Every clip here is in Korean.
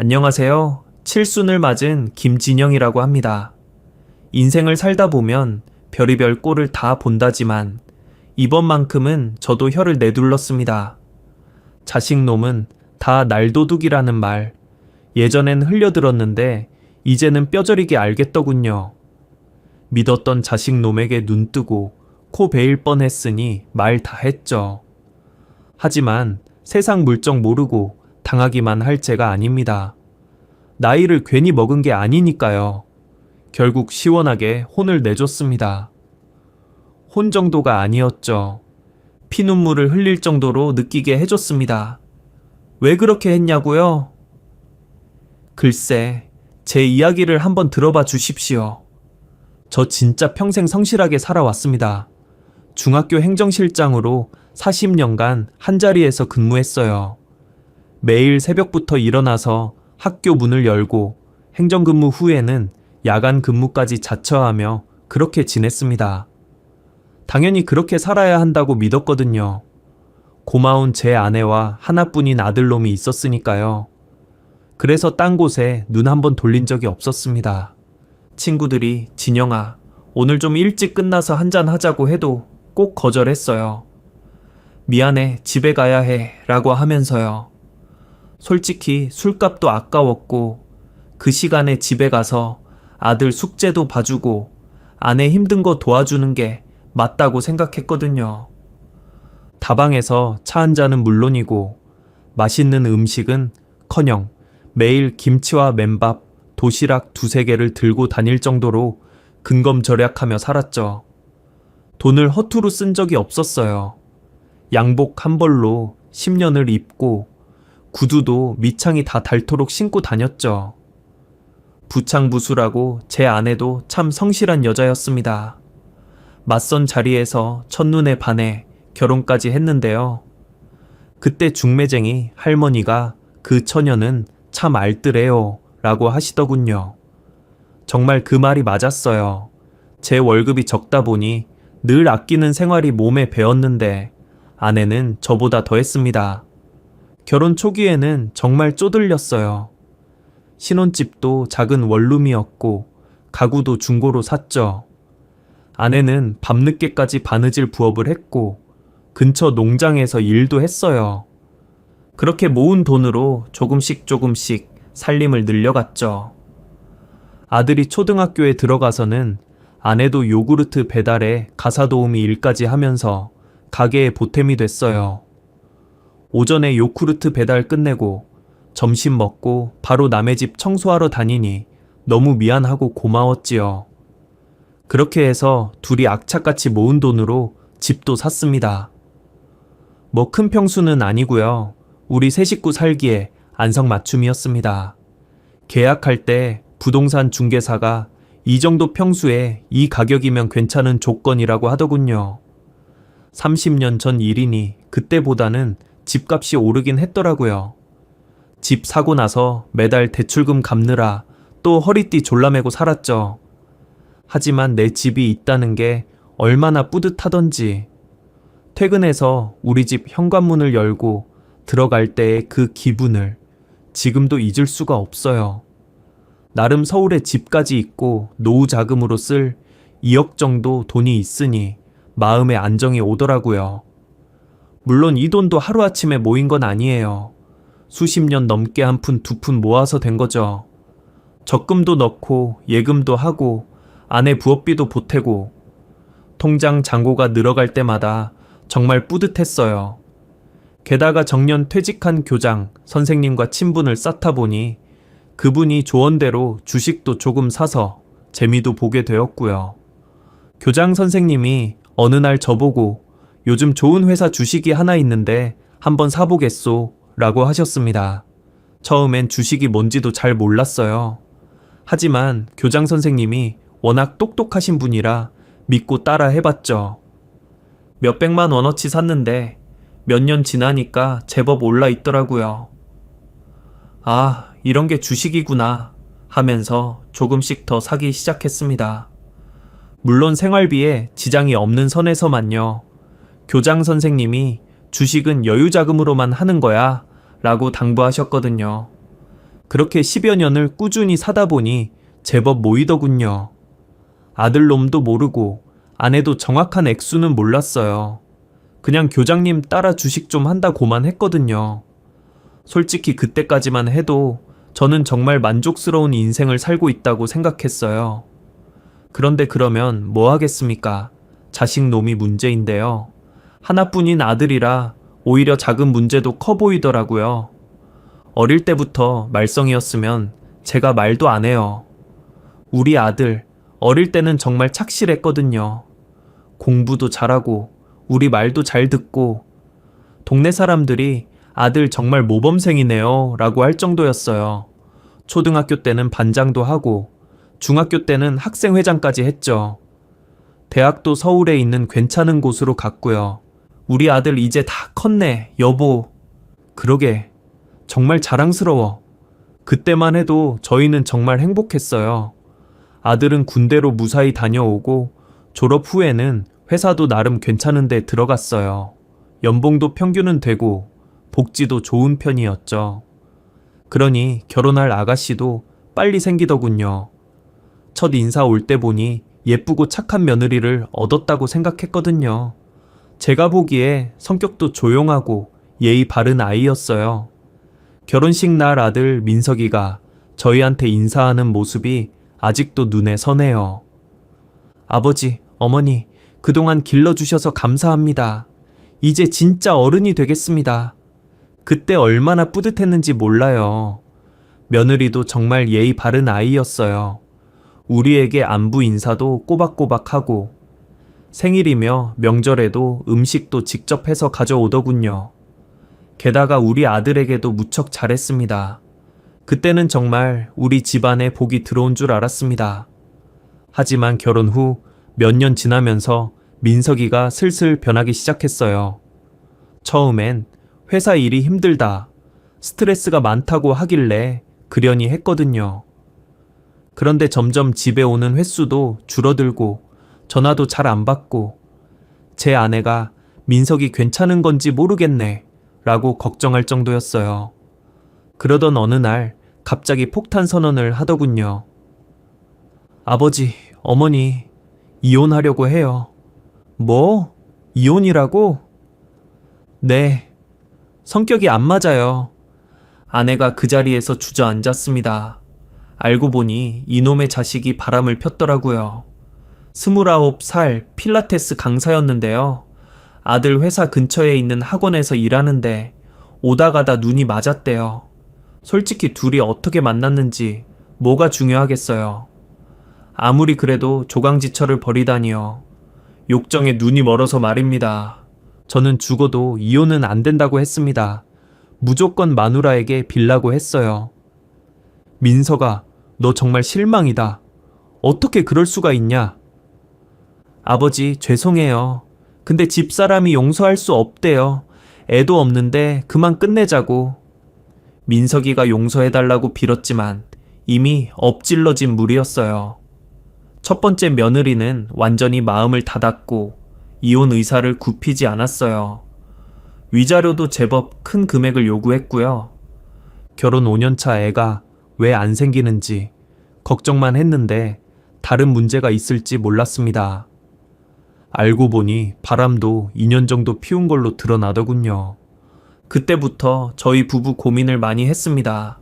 안녕하세요. 칠순을 맞은 김진영이라고 합니다. 인생을 살다 보면 별의별 꼴을 다 본다지만 이번만큼은 저도 혀를 내둘렀습니다. 자식놈은 다 날도둑이라는 말, 예전엔 흘려들었는데 이제는 뼈저리게 알겠더군요. 믿었던 자식놈에게 눈뜨고 코 베일 뻔했으니 말 다 했죠. 하지만 세상 물정 모르고 당하기만 할 죄가 아닙니다. 나이를 괜히 먹은 게 아니니까요. 결국 시원하게 혼을 내줬습니다. 혼 정도가 아니었죠. 피눈물을 흘릴 정도로 느끼게 해줬습니다. 왜 그렇게 했냐고요? 글쎄, 제 이야기를 한번 들어봐 주십시오. 저 진짜 평생 성실하게 살아왔습니다. 중학교 행정실장으로 40년간 한자리에서 근무했어요. 매일 새벽부터 일어나서 학교 문을 열고 행정근무 후에는 야간 근무까지 자처하며 그렇게 지냈습니다. 당연히 그렇게 살아야 한다고 믿었거든요. 고마운 제 아내와 하나뿐인 아들놈이 있었으니까요. 그래서 딴 곳에 눈 한번 돌린 적이 없었습니다. 친구들이 진영아, 오늘 좀 일찍 끝나서 한잔 하자고 해도 꼭 거절했어요. 미안해, 집에 가야 해 라고 하면서요. 솔직히 술값도 아까웠고 그 시간에 집에 가서 아들 숙제도 봐주고 아내 힘든 거 도와주는 게 맞다고 생각했거든요. 다방에서 차 한 잔은 물론이고 맛있는 음식은 커녕 매일 김치와 맨밥, 도시락 두세 개를 들고 다닐 정도로 근검절약하며 살았죠. 돈을 허투루 쓴 적이 없었어요. 양복 한 벌로 10년을 입고 구두도 밑창이 다 닳도록 신고 다녔죠. 부창부수라고 제 아내도 참 성실한 여자였습니다. 맞선 자리에서 첫눈에 반해 결혼까지 했는데요. 그때 중매쟁이 할머니가 그 처녀는 참 알뜰해요 라고 하시더군요. 정말 그 말이 맞았어요. 제 월급이 적다 보니 늘 아끼는 생활이 몸에 배었는데 아내는 저보다 더했습니다. 결혼 초기에는 정말 쪼들렸어요. 신혼집도 작은 원룸이었고 가구도 중고로 샀죠. 아내는 밤늦게까지 바느질 부업을 했고 근처 농장에서 일도 했어요. 그렇게 모은 돈으로 조금씩 살림을 늘려갔죠. 아들이 초등학교에 들어가서는 아내도 요구르트 배달에 가사도우미 일까지 하면서 가게에 보탬이 됐어요. 오전에 요구르트 배달 끝내고 점심 먹고 바로 남의 집 청소하러 다니니 너무 미안하고 고마웠지요. 그렇게 해서 둘이 악착같이 모은 돈으로 집도 샀습니다. 뭐 큰 평수는 아니고요. 우리 세 식구 살기에 안성맞춤이었습니다. 계약할 때 부동산 중개사가 이 정도 평수에 이 가격이면 괜찮은 조건이라고 하더군요. 30년 전 일이니 그때보다는 집값이 오르긴 했더라고요. 집 사고 나서 매달 대출금 갚느라 또 허리띠 졸라매고 살았죠. 하지만 내 집이 있다는 게 얼마나 뿌듯하던지. 퇴근해서 우리 집 현관문을 열고 들어갈 때의 그 기분을 지금도 잊을 수가 없어요. 나름 서울에 집까지 있고 노후 자금으로 쓸 2억 정도 돈이 있으니 마음의 안정이 오더라고요. 물론 이 돈도 하루아침에 모인 건 아니에요. 수십 년 넘게 한 푼 두 푼 모아서 된 거죠. 적금도 넣고 예금도 하고 아내 부업비도 보태고 통장 잔고가 늘어갈 때마다 정말 뿌듯했어요. 게다가 정년 퇴직한 교장, 선생님과 친분을 쌓다 보니 그분이 조언대로 주식도 조금 사서 재미도 보게 되었고요. 교장 선생님이 어느 날 저보고 요즘 좋은 회사 주식이 하나 있는데 한번 사보겠소 라고 하셨습니다. 처음엔 주식이 뭔지도 잘 몰랐어요. 하지만 교장 선생님이 워낙 똑똑하신 분이라 믿고 따라 해봤죠. 몇백만 원어치 샀는데 몇 년 지나니까 제법 올라 있더라고요. 아, 이런 게 주식이구나 하면서 조금씩 더 사기 시작했습니다. 물론 생활비에 지장이 없는 선에서만요. 교장 선생님이 주식은 여유자금으로만 하는 거야 라고 당부하셨거든요. 그렇게 10여 년을 꾸준히 사다 보니 제법 모이더군요. 아들놈도 모르고 아내도 정확한 액수는 몰랐어요. 그냥 교장님 따라 주식 좀 한다고만 했거든요. 솔직히 그때까지만 해도 저는 정말 만족스러운 인생을 살고 있다고 생각했어요. 그런데 그러면 뭐 하겠습니까? 자식 놈이 문제인데요. 하나뿐인 아들이라 오히려 작은 문제도 커 보이더라고요. 어릴 때부터 말썽이었으면 제가 말도 안 해요. 우리 아들, 어릴 때는 정말 착실했거든요. 공부도 잘하고, 우리 말도 잘 듣고, 동네 사람들이 아들 정말 모범생이네요 라고 할 정도였어요. 초등학교 때는 반장도 하고, 중학교 때는 학생회장까지 했죠. 대학도 서울에 있는 괜찮은 곳으로 갔고요. 우리 아들 이제 다 컸네, 여보. 그러게, 정말 자랑스러워. 그때만 해도 저희는 정말 행복했어요. 아들은 군대로 무사히 다녀오고 졸업 후에는 회사도 나름 괜찮은 데 들어갔어요. 연봉도 평균은 되고 복지도 좋은 편이었죠. 그러니 결혼할 아가씨도 빨리 생기더군요. 첫 인사 올 때 보니 예쁘고 착한 며느리를 얻었다고 생각했거든요. 제가 보기에 성격도 조용하고 예의 바른 아이였어요. 결혼식 날 아들 민석이가 저희한테 인사하는 모습이 아직도 눈에 선해요. 아버지, 어머니, 그동안 길러주셔서 감사합니다. 이제 진짜 어른이 되겠습니다. 그때 얼마나 뿌듯했는지 몰라요. 며느리도 정말 예의 바른 아이였어요. 우리에게 안부 인사도 꼬박꼬박 하고 생일이며 명절에도 음식도 직접 해서 가져오더군요. 게다가 우리 아들에게도 무척 잘했습니다. 그때는 정말 우리 집안에 복이 들어온 줄 알았습니다. 하지만 결혼 후 몇 년 지나면서 민석이가 슬슬 변하기 시작했어요. 처음엔 회사 일이 힘들다, 스트레스가 많다고 하길래 그려니 했거든요. 그런데 점점 집에 오는 횟수도 줄어들고 전화도 잘 안 받고 제 아내가 민석이 괜찮은 건지 모르겠네 라고 걱정할 정도였어요. 그러던 어느 날 갑자기 폭탄 선언을 하더군요. 아버지, 어머니, 이혼하려고 해요. 뭐? 이혼이라고? 네. 성격이 안 맞아요. 아내가 그 자리에서 주저앉았습니다. 알고 보니 이놈의 자식이 바람을 폈더라고요. 29살 필라테스 강사였는데요. 아들 회사 근처에 있는 학원에서 일하는데 오다 가다 눈이 맞았대요. 솔직히 둘이 어떻게 만났는지 뭐가 중요하겠어요. 아무리 그래도 조강지처를 벌이다니요. 욕정에 눈이 멀어서 말입니다. 저는 죽어도 이혼은 안 된다고 했습니다. 무조건 마누라에게 빌라고 했어요. 민석아, 너 정말 실망이다. 어떻게 그럴 수가 있냐? 아버지, 죄송해요. 근데 집사람이 용서할 수 없대요. 애도 없는데 그만 끝내자고. 민석이가 용서해달라고 빌었지만 이미 엎질러진 물이었어요. 첫 번째 며느리는 완전히 마음을 닫았고 이혼 의사를 굽히지 않았어요. 위자료도 제법 큰 금액을 요구했고요. 결혼 5년차 애가 왜 안 생기는지 걱정만 했는데 다른 문제가 있을지 몰랐습니다. 알고 보니 바람도 2년 정도 피운 걸로 드러나더군요. 그때부터 저희 부부 고민을 많이 했습니다.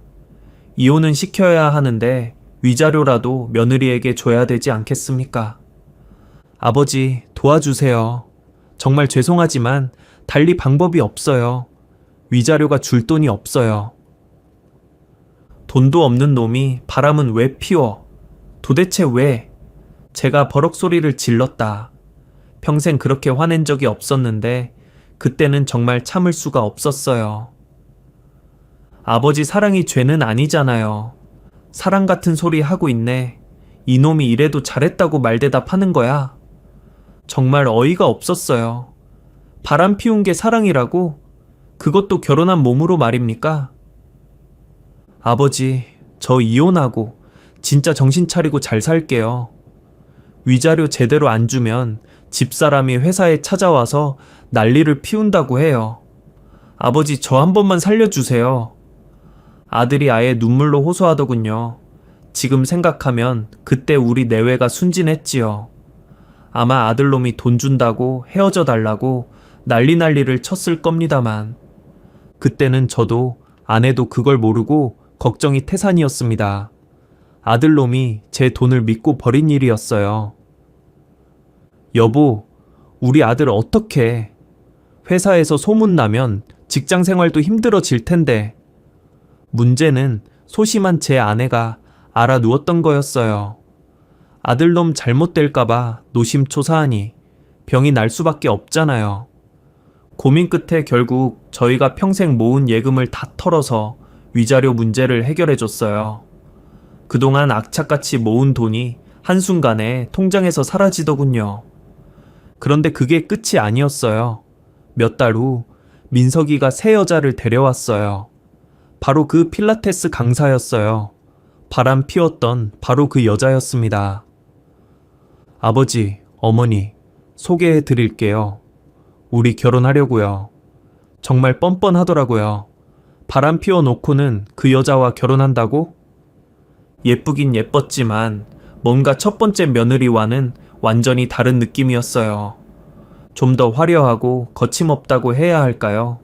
이혼은 시켜야 하는데 위자료라도 며느리에게 줘야 되지 않겠습니까? 아버지, 도와주세요. 정말 죄송하지만 달리 방법이 없어요. 위자료가 줄 돈이 없어요. 돈도 없는 놈이 바람은 왜 피워? 도대체 왜? 제가 버럭 소리를 질렀다. 평생 그렇게 화낸 적이 없었는데 그때는 정말 참을 수가 없었어요. 아버지 사랑이 죄는 아니잖아요. 사랑 같은 소리 하고 있네. 이놈이 이래도 잘했다고 말대답하는 거야. 정말 어이가 없었어요. 바람 피운 게 사랑이라고? 그것도 결혼한 몸으로 말입니까? 아버지, 저 이혼하고 진짜 정신 차리고 잘 살게요. 위자료 제대로 안 주면 집사람이 회사에 찾아와서 난리를 피운다고 해요. 아버지, 저 한 번만 살려주세요. 아들이 아예 눈물로 호소하더군요. 지금 생각하면 그때 우리 내외가 순진했지요. 아마 아들놈이 돈 준다고 헤어져 달라고 난리를 쳤을 겁니다만 그때는 저도 아내도 그걸 모르고 걱정이 태산이었습니다. 아들놈이 제 돈을 믿고 버린 일이었어요. 여보, 우리 아들 어떡해? 회사에서 소문나면 직장 생활도 힘들어질 텐데. 문제는 소심한 제 아내가 알아누웠던 거였어요. 아들놈 잘못될까봐 노심초사하니 병이 날 수밖에 없잖아요. 고민 끝에 결국 저희가 평생 모은 예금을 다 털어서 위자료 문제를 해결해줬어요. 그동안 악착같이 모은 돈이 한순간에 통장에서 사라지더군요. 그런데 그게 끝이 아니었어요. 몇 달 후 민석이가 새 여자를 데려왔어요. 바로 그 필라테스 강사였어요. 바람 피웠던 바로 그 여자였습니다. 아버지, 어머니, 소개해 드릴게요. 우리 결혼하려고요. 정말 뻔뻔하더라고요. 바람 피워놓고는 그 여자와 결혼한다고? 예쁘긴 예뻤지만 뭔가 첫 번째 며느리와는 완전히 다른 느낌이었어요. 좀 더 화려하고 거침없다고 해야 할까요?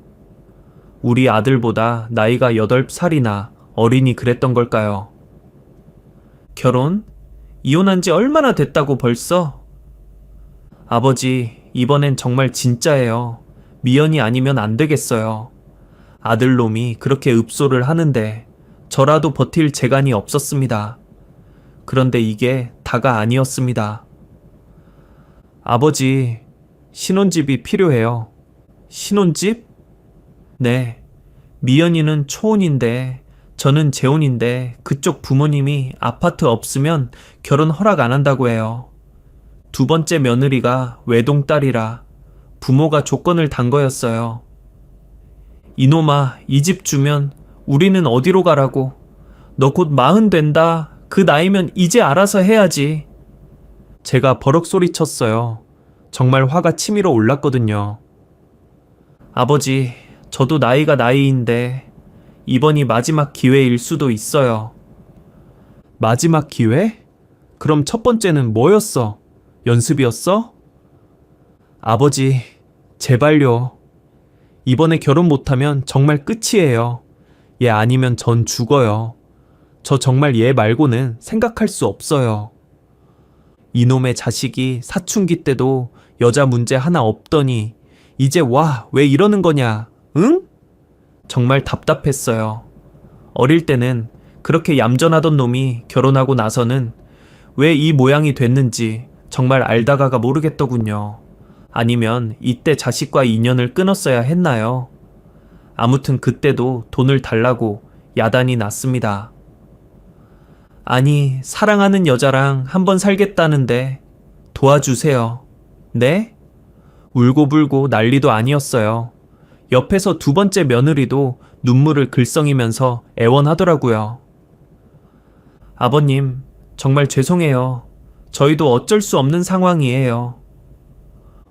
우리 아들보다 나이가 8살이나 어리니 그랬던 걸까요? 결혼? 이혼한 지 얼마나 됐다고 벌써? 아버지, 이번엔 정말 진짜예요. 미연이 아니면 안 되겠어요. 아들놈이 그렇게 읍소를 하는데 저라도 버틸 재간이 없었습니다. 그런데 이게 다가 아니었습니다. 아버지, 신혼집이 필요해요. 신혼집? 네. 미연이는 초혼인데 저는 재혼인데 그쪽 부모님이 아파트 없으면 결혼 허락 안 한다고 해요. 두 번째 며느리가 외동딸이라 부모가 조건을 단 거였어요. 이놈아, 이 집 주면 우리는 어디로 가라고. 너 곧 40 된다. 그 나이면 이제 알아서 해야지. 제가 버럭 소리쳤어요. 정말 화가 치밀어 올랐거든요. 아버지, 저도 나이가 나이인데 이번이 마지막 기회일 수도 있어요. 마지막 기회? 그럼 첫 번째는 뭐였어? 연습이었어? 아버지, 제발요. 이번에 결혼 못하면 정말 끝이에요. 얘 아니면 전 죽어요. 저 정말 얘 말고는 생각할 수 없어요. 이놈의 자식이 사춘기 때도 여자 문제 하나 없더니 이제 와, 왜 이러는 거냐, 응? 정말 답답했어요. 어릴 때는 그렇게 얌전하던 놈이 결혼하고 나서는 왜 이 모양이 됐는지 정말 알다가가 모르겠더군요. 아니면 이때 자식과 인연을 끊었어야 했나요? 아무튼 그때도 돈을 달라고 야단이 났습니다. 아니, 사랑하는 여자랑 한번 살겠다는데 도와주세요. 네? 울고불고 난리도 아니었어요. 옆에서 두 번째 며느리도 눈물을 글썽이면서 애원하더라고요. 아버님, 정말 죄송해요. 저희도 어쩔 수 없는 상황이에요.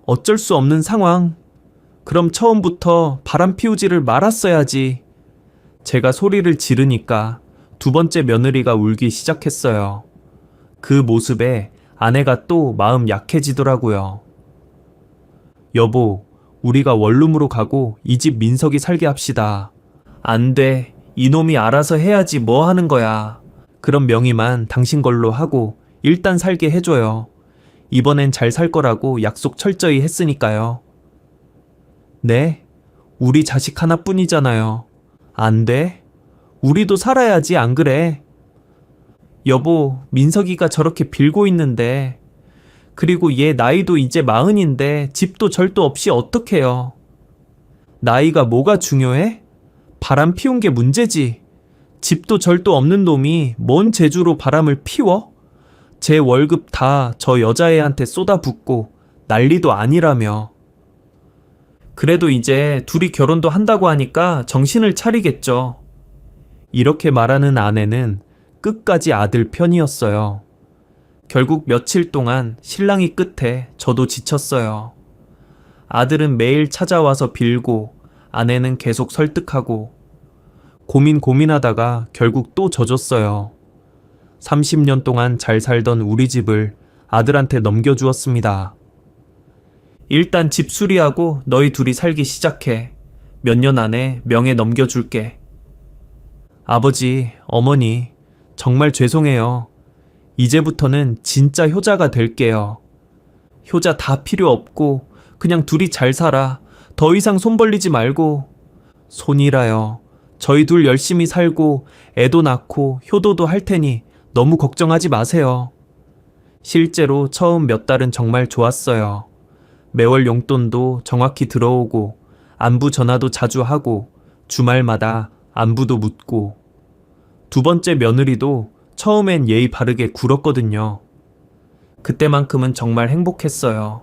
어쩔 수 없는 상황? 그럼 처음부터 바람 피우지를 말았어야지. 제가 소리를 지르니까 두 번째 며느리가 울기 시작했어요. 그 모습에 아내가 또 마음 약해지더라고요. 여보, 우리가 원룸으로 가고 이 집 민석이 살게 합시다. 안 돼. 이놈이 알아서 해야지 뭐 하는 거야. 그럼 명의만 당신 걸로 하고 일단 살게 해줘요. 이번엔 잘 살 거라고 약속 철저히 했으니까요. 네? 우리 자식 하나뿐이잖아요. 안 돼? 우리도 살아야지, 안 그래? 여보, 민석이가 저렇게 빌고 있는데, 그리고 얘 나이도 이제 40인데 집도 절도 없이 어떡해요? 나이가 뭐가 중요해? 바람 피운 게 문제지. 집도 절도 없는 놈이 뭔 재주로 바람을 피워? 제 월급 다 저 여자애한테 쏟아붓고 난리도 아니라며. 그래도 이제 둘이 결혼도 한다고 하니까 정신을 차리겠죠. 이렇게 말하는 아내는 끝까지 아들 편이었어요. 결국 며칠 동안 신랑이 끝에 저도 지쳤어요. 아들은 매일 찾아와서 빌고 아내는 계속 설득하고 고민하다가 결국 또 져줬어요. 30년 동안 잘 살던 우리 집을 아들한테 넘겨주었습니다. 일단 집 수리하고 너희 둘이 살기 시작해. 몇 년 안에 명예 넘겨줄게. 아버지, 어머니, 정말 죄송해요. 이제부터는 진짜 효자가 될게요. 효자 다 필요 없고 그냥 둘이 잘 살아. 더 이상 손 벌리지 말고. 손이라요. 저희 둘 열심히 살고 애도 낳고 효도도 할 테니 너무 걱정하지 마세요. 실제로 처음 몇 달은 정말 좋았어요. 매월 용돈도 정확히 들어오고 안부 전화도 자주 하고 주말마다 안부도 묻고 두 번째 며느리도 처음엔 예의 바르게 굴었거든요. 그때만큼은 정말 행복했어요.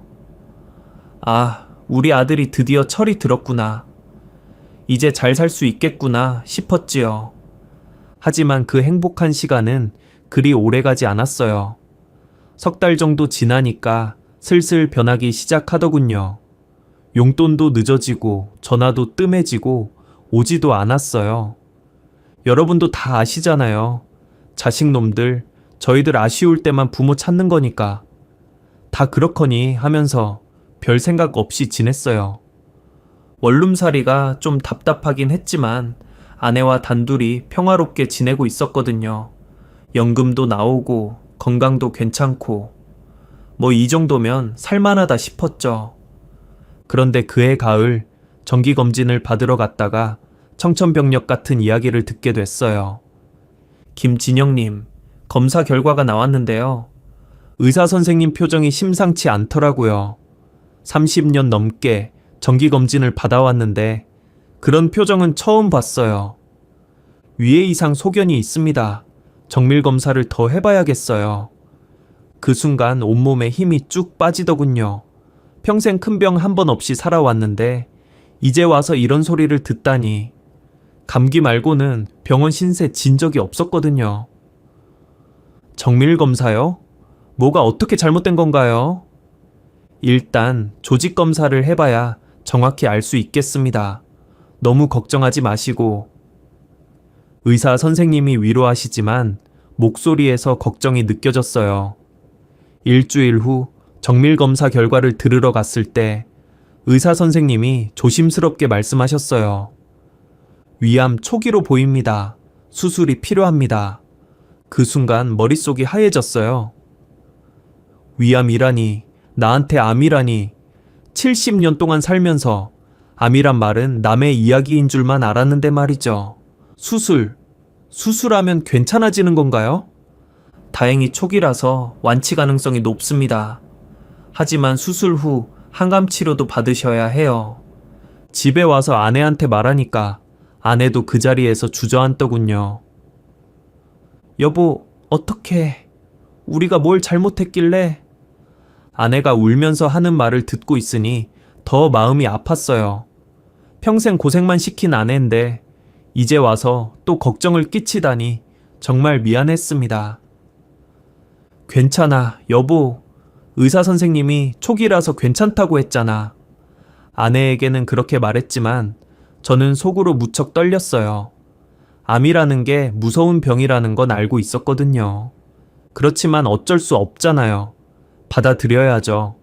아, 우리 아들이 드디어 철이 들었구나. 이제 잘 살 수 있겠구나 싶었지요. 하지만 그 행복한 시간은 그리 오래가지 않았어요. 3달 정도 지나니까 슬슬 변하기 시작하더군요. 용돈도 늦어지고 전화도 뜸해지고 오지도 않았어요. 여러분도 다 아시잖아요. 자식놈들, 저희들 아쉬울 때만 부모 찾는 거니까. 다 그렇거니 하면서 별 생각 없이 지냈어요. 원룸살이가 좀 답답하긴 했지만 아내와 단둘이 평화롭게 지내고 있었거든요. 연금도 나오고 건강도 괜찮고 뭐 이 정도면 살만하다 싶었죠. 그런데 그해 가을 정기검진을 받으러 갔다가 청천벽력 같은 이야기를 듣게 됐어요. 김진영님, 검사 결과가 나왔는데요. 의사 선생님 표정이 심상치 않더라고요. 30년 넘게 정기검진을 받아왔는데 그런 표정은 처음 봤어요. 위에 이상 소견이 있습니다. 정밀검사를 더 해봐야겠어요. 그 순간 온몸에 힘이 쭉 빠지더군요. 평생 큰 병 한 번 없이 살아왔는데 이제 와서 이런 소리를 듣다니. 감기 말고는 병원 신세 진 적이 없었거든요. 정밀검사요? 뭐가 어떻게 잘못된 건가요? 일단 조직검사를 해봐야 정확히 알 수 있겠습니다. 너무 걱정하지 마시고. 의사 선생님이 위로하시지만 목소리에서 걱정이 느껴졌어요. 일주일 후 정밀검사 결과를 들으러 갔을 때 의사 선생님이 조심스럽게 말씀하셨어요. 위암 초기로 보입니다. 수술이 필요합니다. 그 순간 머릿속이 하얘졌어요. 위암이라니, 나한테 암이라니. 70년 동안 살면서 암이란 말은 남의 이야기인 줄만 알았는데 말이죠. 수술하면 괜찮아지는 건가요? 다행히 초기라서 완치 가능성이 높습니다. 하지만 수술 후 항암 치료도 받으셔야 해요. 집에 와서 아내한테 말하니까 아내도 그 자리에서 주저앉더군요. 여보, 어떡해. 우리가 뭘 잘못했길래? 아내가 울면서 하는 말을 듣고 있으니 더 마음이 아팠어요. 평생 고생만 시킨 아내인데 이제 와서 또 걱정을 끼치다니 정말 미안했습니다. 괜찮아, 여보. 의사 선생님이 초기라서 괜찮다고 했잖아. 아내에게는 그렇게 말했지만 저는 속으로 무척 떨렸어요. 암이라는 게 무서운 병이라는 건 알고 있었거든요. 그렇지만 어쩔 수 없잖아요. 받아들여야죠.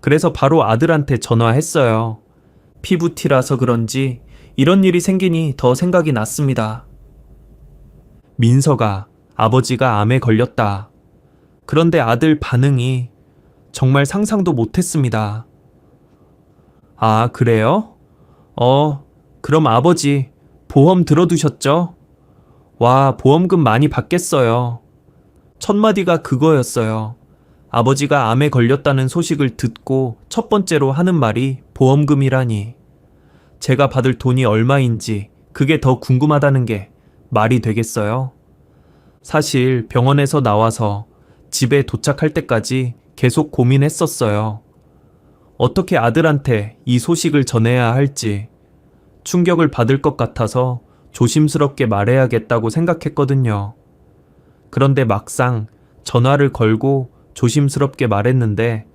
그래서 바로 아들한테 전화했어요. 피부티라서 그런지 이런 일이 생기니 더 생각이 났습니다. 민서가, 아버지가 암에 걸렸다. 그런데 아들 반응이 정말 상상도 못했습니다. 아, 그래요? 그럼 아버지 보험 들어두셨죠? 와, 보험금 많이 받겠어요. 첫 마디가 그거였어요. 아버지가 암에 걸렸다는 소식을 듣고 첫 번째로 하는 말이 보험금이라니. 제가 받을 돈이 얼마인지 그게 더 궁금하다는 게 말이 되겠어요? 사실 병원에서 나와서 집에 도착할 때까지 계속 고민했었어요. 어떻게 아들한테 이 소식을 전해야 할지. 충격을 받을 것 같아서 조심스럽게 말해야겠다고 생각했거든요. 그런데 막상 전화를 걸고 조심스럽게 말했는데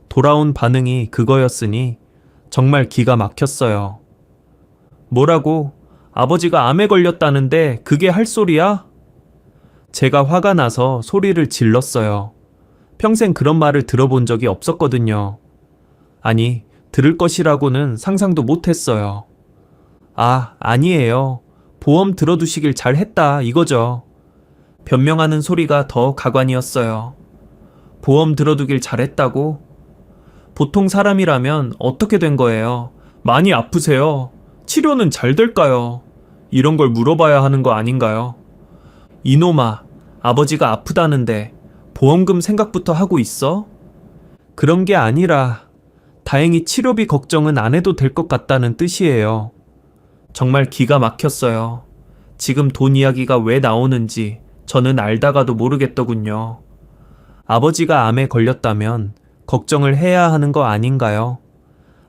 돌아온 반응이 그거였으니 정말 기가 막혔어요. 뭐라고? 아버지가 암에 걸렸다는데 그게 할 소리야? 제가 화가 나서 소리를 질렀어요. 평생 그런 말을 들어본 적이 없었거든요. 아니, 들을 것이라고는 상상도 못했어요. 아, 아니에요. 보험 들어두시길 잘했다 이거죠. 변명하는 소리가 더 가관이었어요. 보험 들어두길 잘했다고? 보통 사람이라면 어떻게 된 거예요? 많이 아프세요? 치료는 잘 될까요? 이런 걸 물어봐야 하는 거 아닌가요? 이놈아, 아버지가 아프다는데 보험금 생각부터 하고 있어? 그런 게 아니라 다행히 치료비 걱정은 안 해도 될 것 같다는 뜻이에요. 정말 기가 막혔어요. 지금 돈 이야기가 왜 나오는지 저는 알다가도 모르겠더군요. 아버지가 암에 걸렸다면 걱정을 해야 하는 거 아닌가요?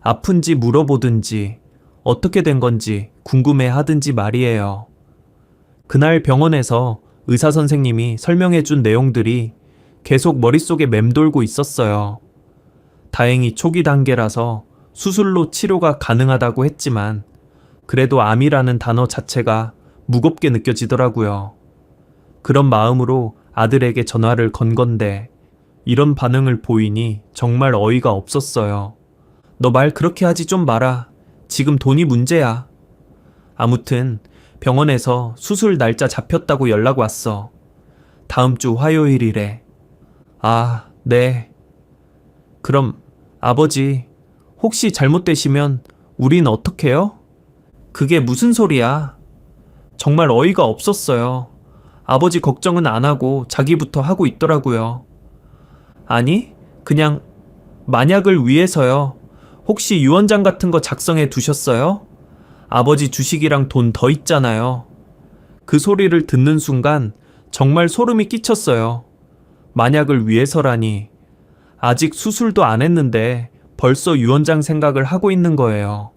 아픈지 물어보든지 어떻게 된 건지 궁금해 하든지 말이에요. 그날 병원에서 의사 선생님이 설명해 준 내용들이 계속 머릿속에 맴돌고 있었어요. 다행히 초기 단계라서 수술로 치료가 가능하다고 했지만 그래도 암이라는 단어 자체가 무겁게 느껴지더라고요. 그런 마음으로 아들에게 전화를 건 건데 이런 반응을 보이니 정말 어이가 없었어요. 너 말 그렇게 하지 좀 마라. 지금 돈이 문제야. 아무튼 병원에서 수술 날짜 잡혔다고 연락 왔어. 다음 주 화요일이래. 아, 네. 그럼 아버지, 혹시 잘못되시면 우린 어떡해요? 그게 무슨 소리야? 정말 어이가 없었어요. 아버지 걱정은 안 하고 자기부터 하고 있더라고요. 아니, 그냥 만약을 위해서요. 혹시 유언장 같은 거 작성해 두셨어요? 아버지 주식이랑 돈 더 있잖아요. 그 소리를 듣는 순간 정말 소름이 끼쳤어요. 만약을 위해서라니. 아직 수술도 안 했는데 벌써 유언장 생각을 하고 있는 거예요.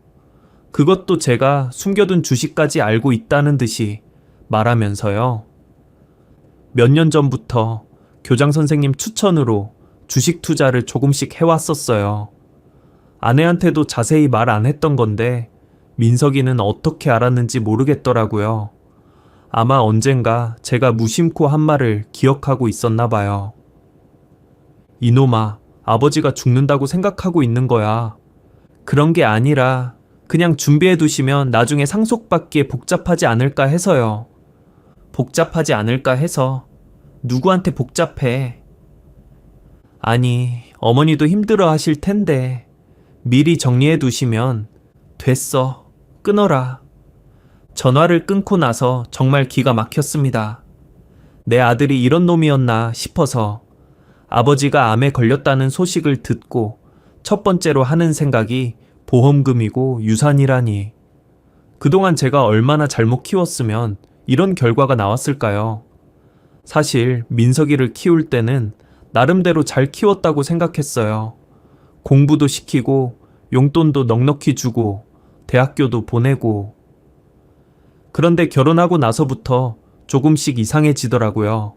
그것도 제가 숨겨둔 주식까지 알고 있다는 듯이 말하면서요. 몇 년 전부터 교장 선생님 추천으로 주식 투자를 조금씩 해왔었어요. 아내한테도 자세히 말 안 했던 건데 민석이는 어떻게 알았는지 모르겠더라고요. 아마 언젠가 제가 무심코 한 말을 기억하고 있었나 봐요. 이놈아, 아버지가 죽는다고 생각하고 있는 거야. 그런 게 아니라 그냥 준비해 두시면 나중에 상속받기에 복잡하지 않을까 해서요. 복잡하지 않을까 해서 누구한테 복잡해? 아니, 어머니도 힘들어 하실 텐데 미리 정리해 두시면 됐어. 끊어라. 전화를 끊고 나서 정말 기가 막혔습니다. 내 아들이 이런 놈이었나 싶어서 아버지가 암에 걸렸다는 소식을 듣고 첫 번째로 하는 생각이 보험금이고 유산이라니. 그동안 제가 얼마나 잘못 키웠으면 이런 결과가 나왔을까요? 사실 민석이를 키울 때는 나름대로 잘 키웠다고 생각했어요. 공부도 시키고 용돈도 넉넉히 주고 대학교도 보내고. 그런데 결혼하고 나서부터 조금씩 이상해지더라고요.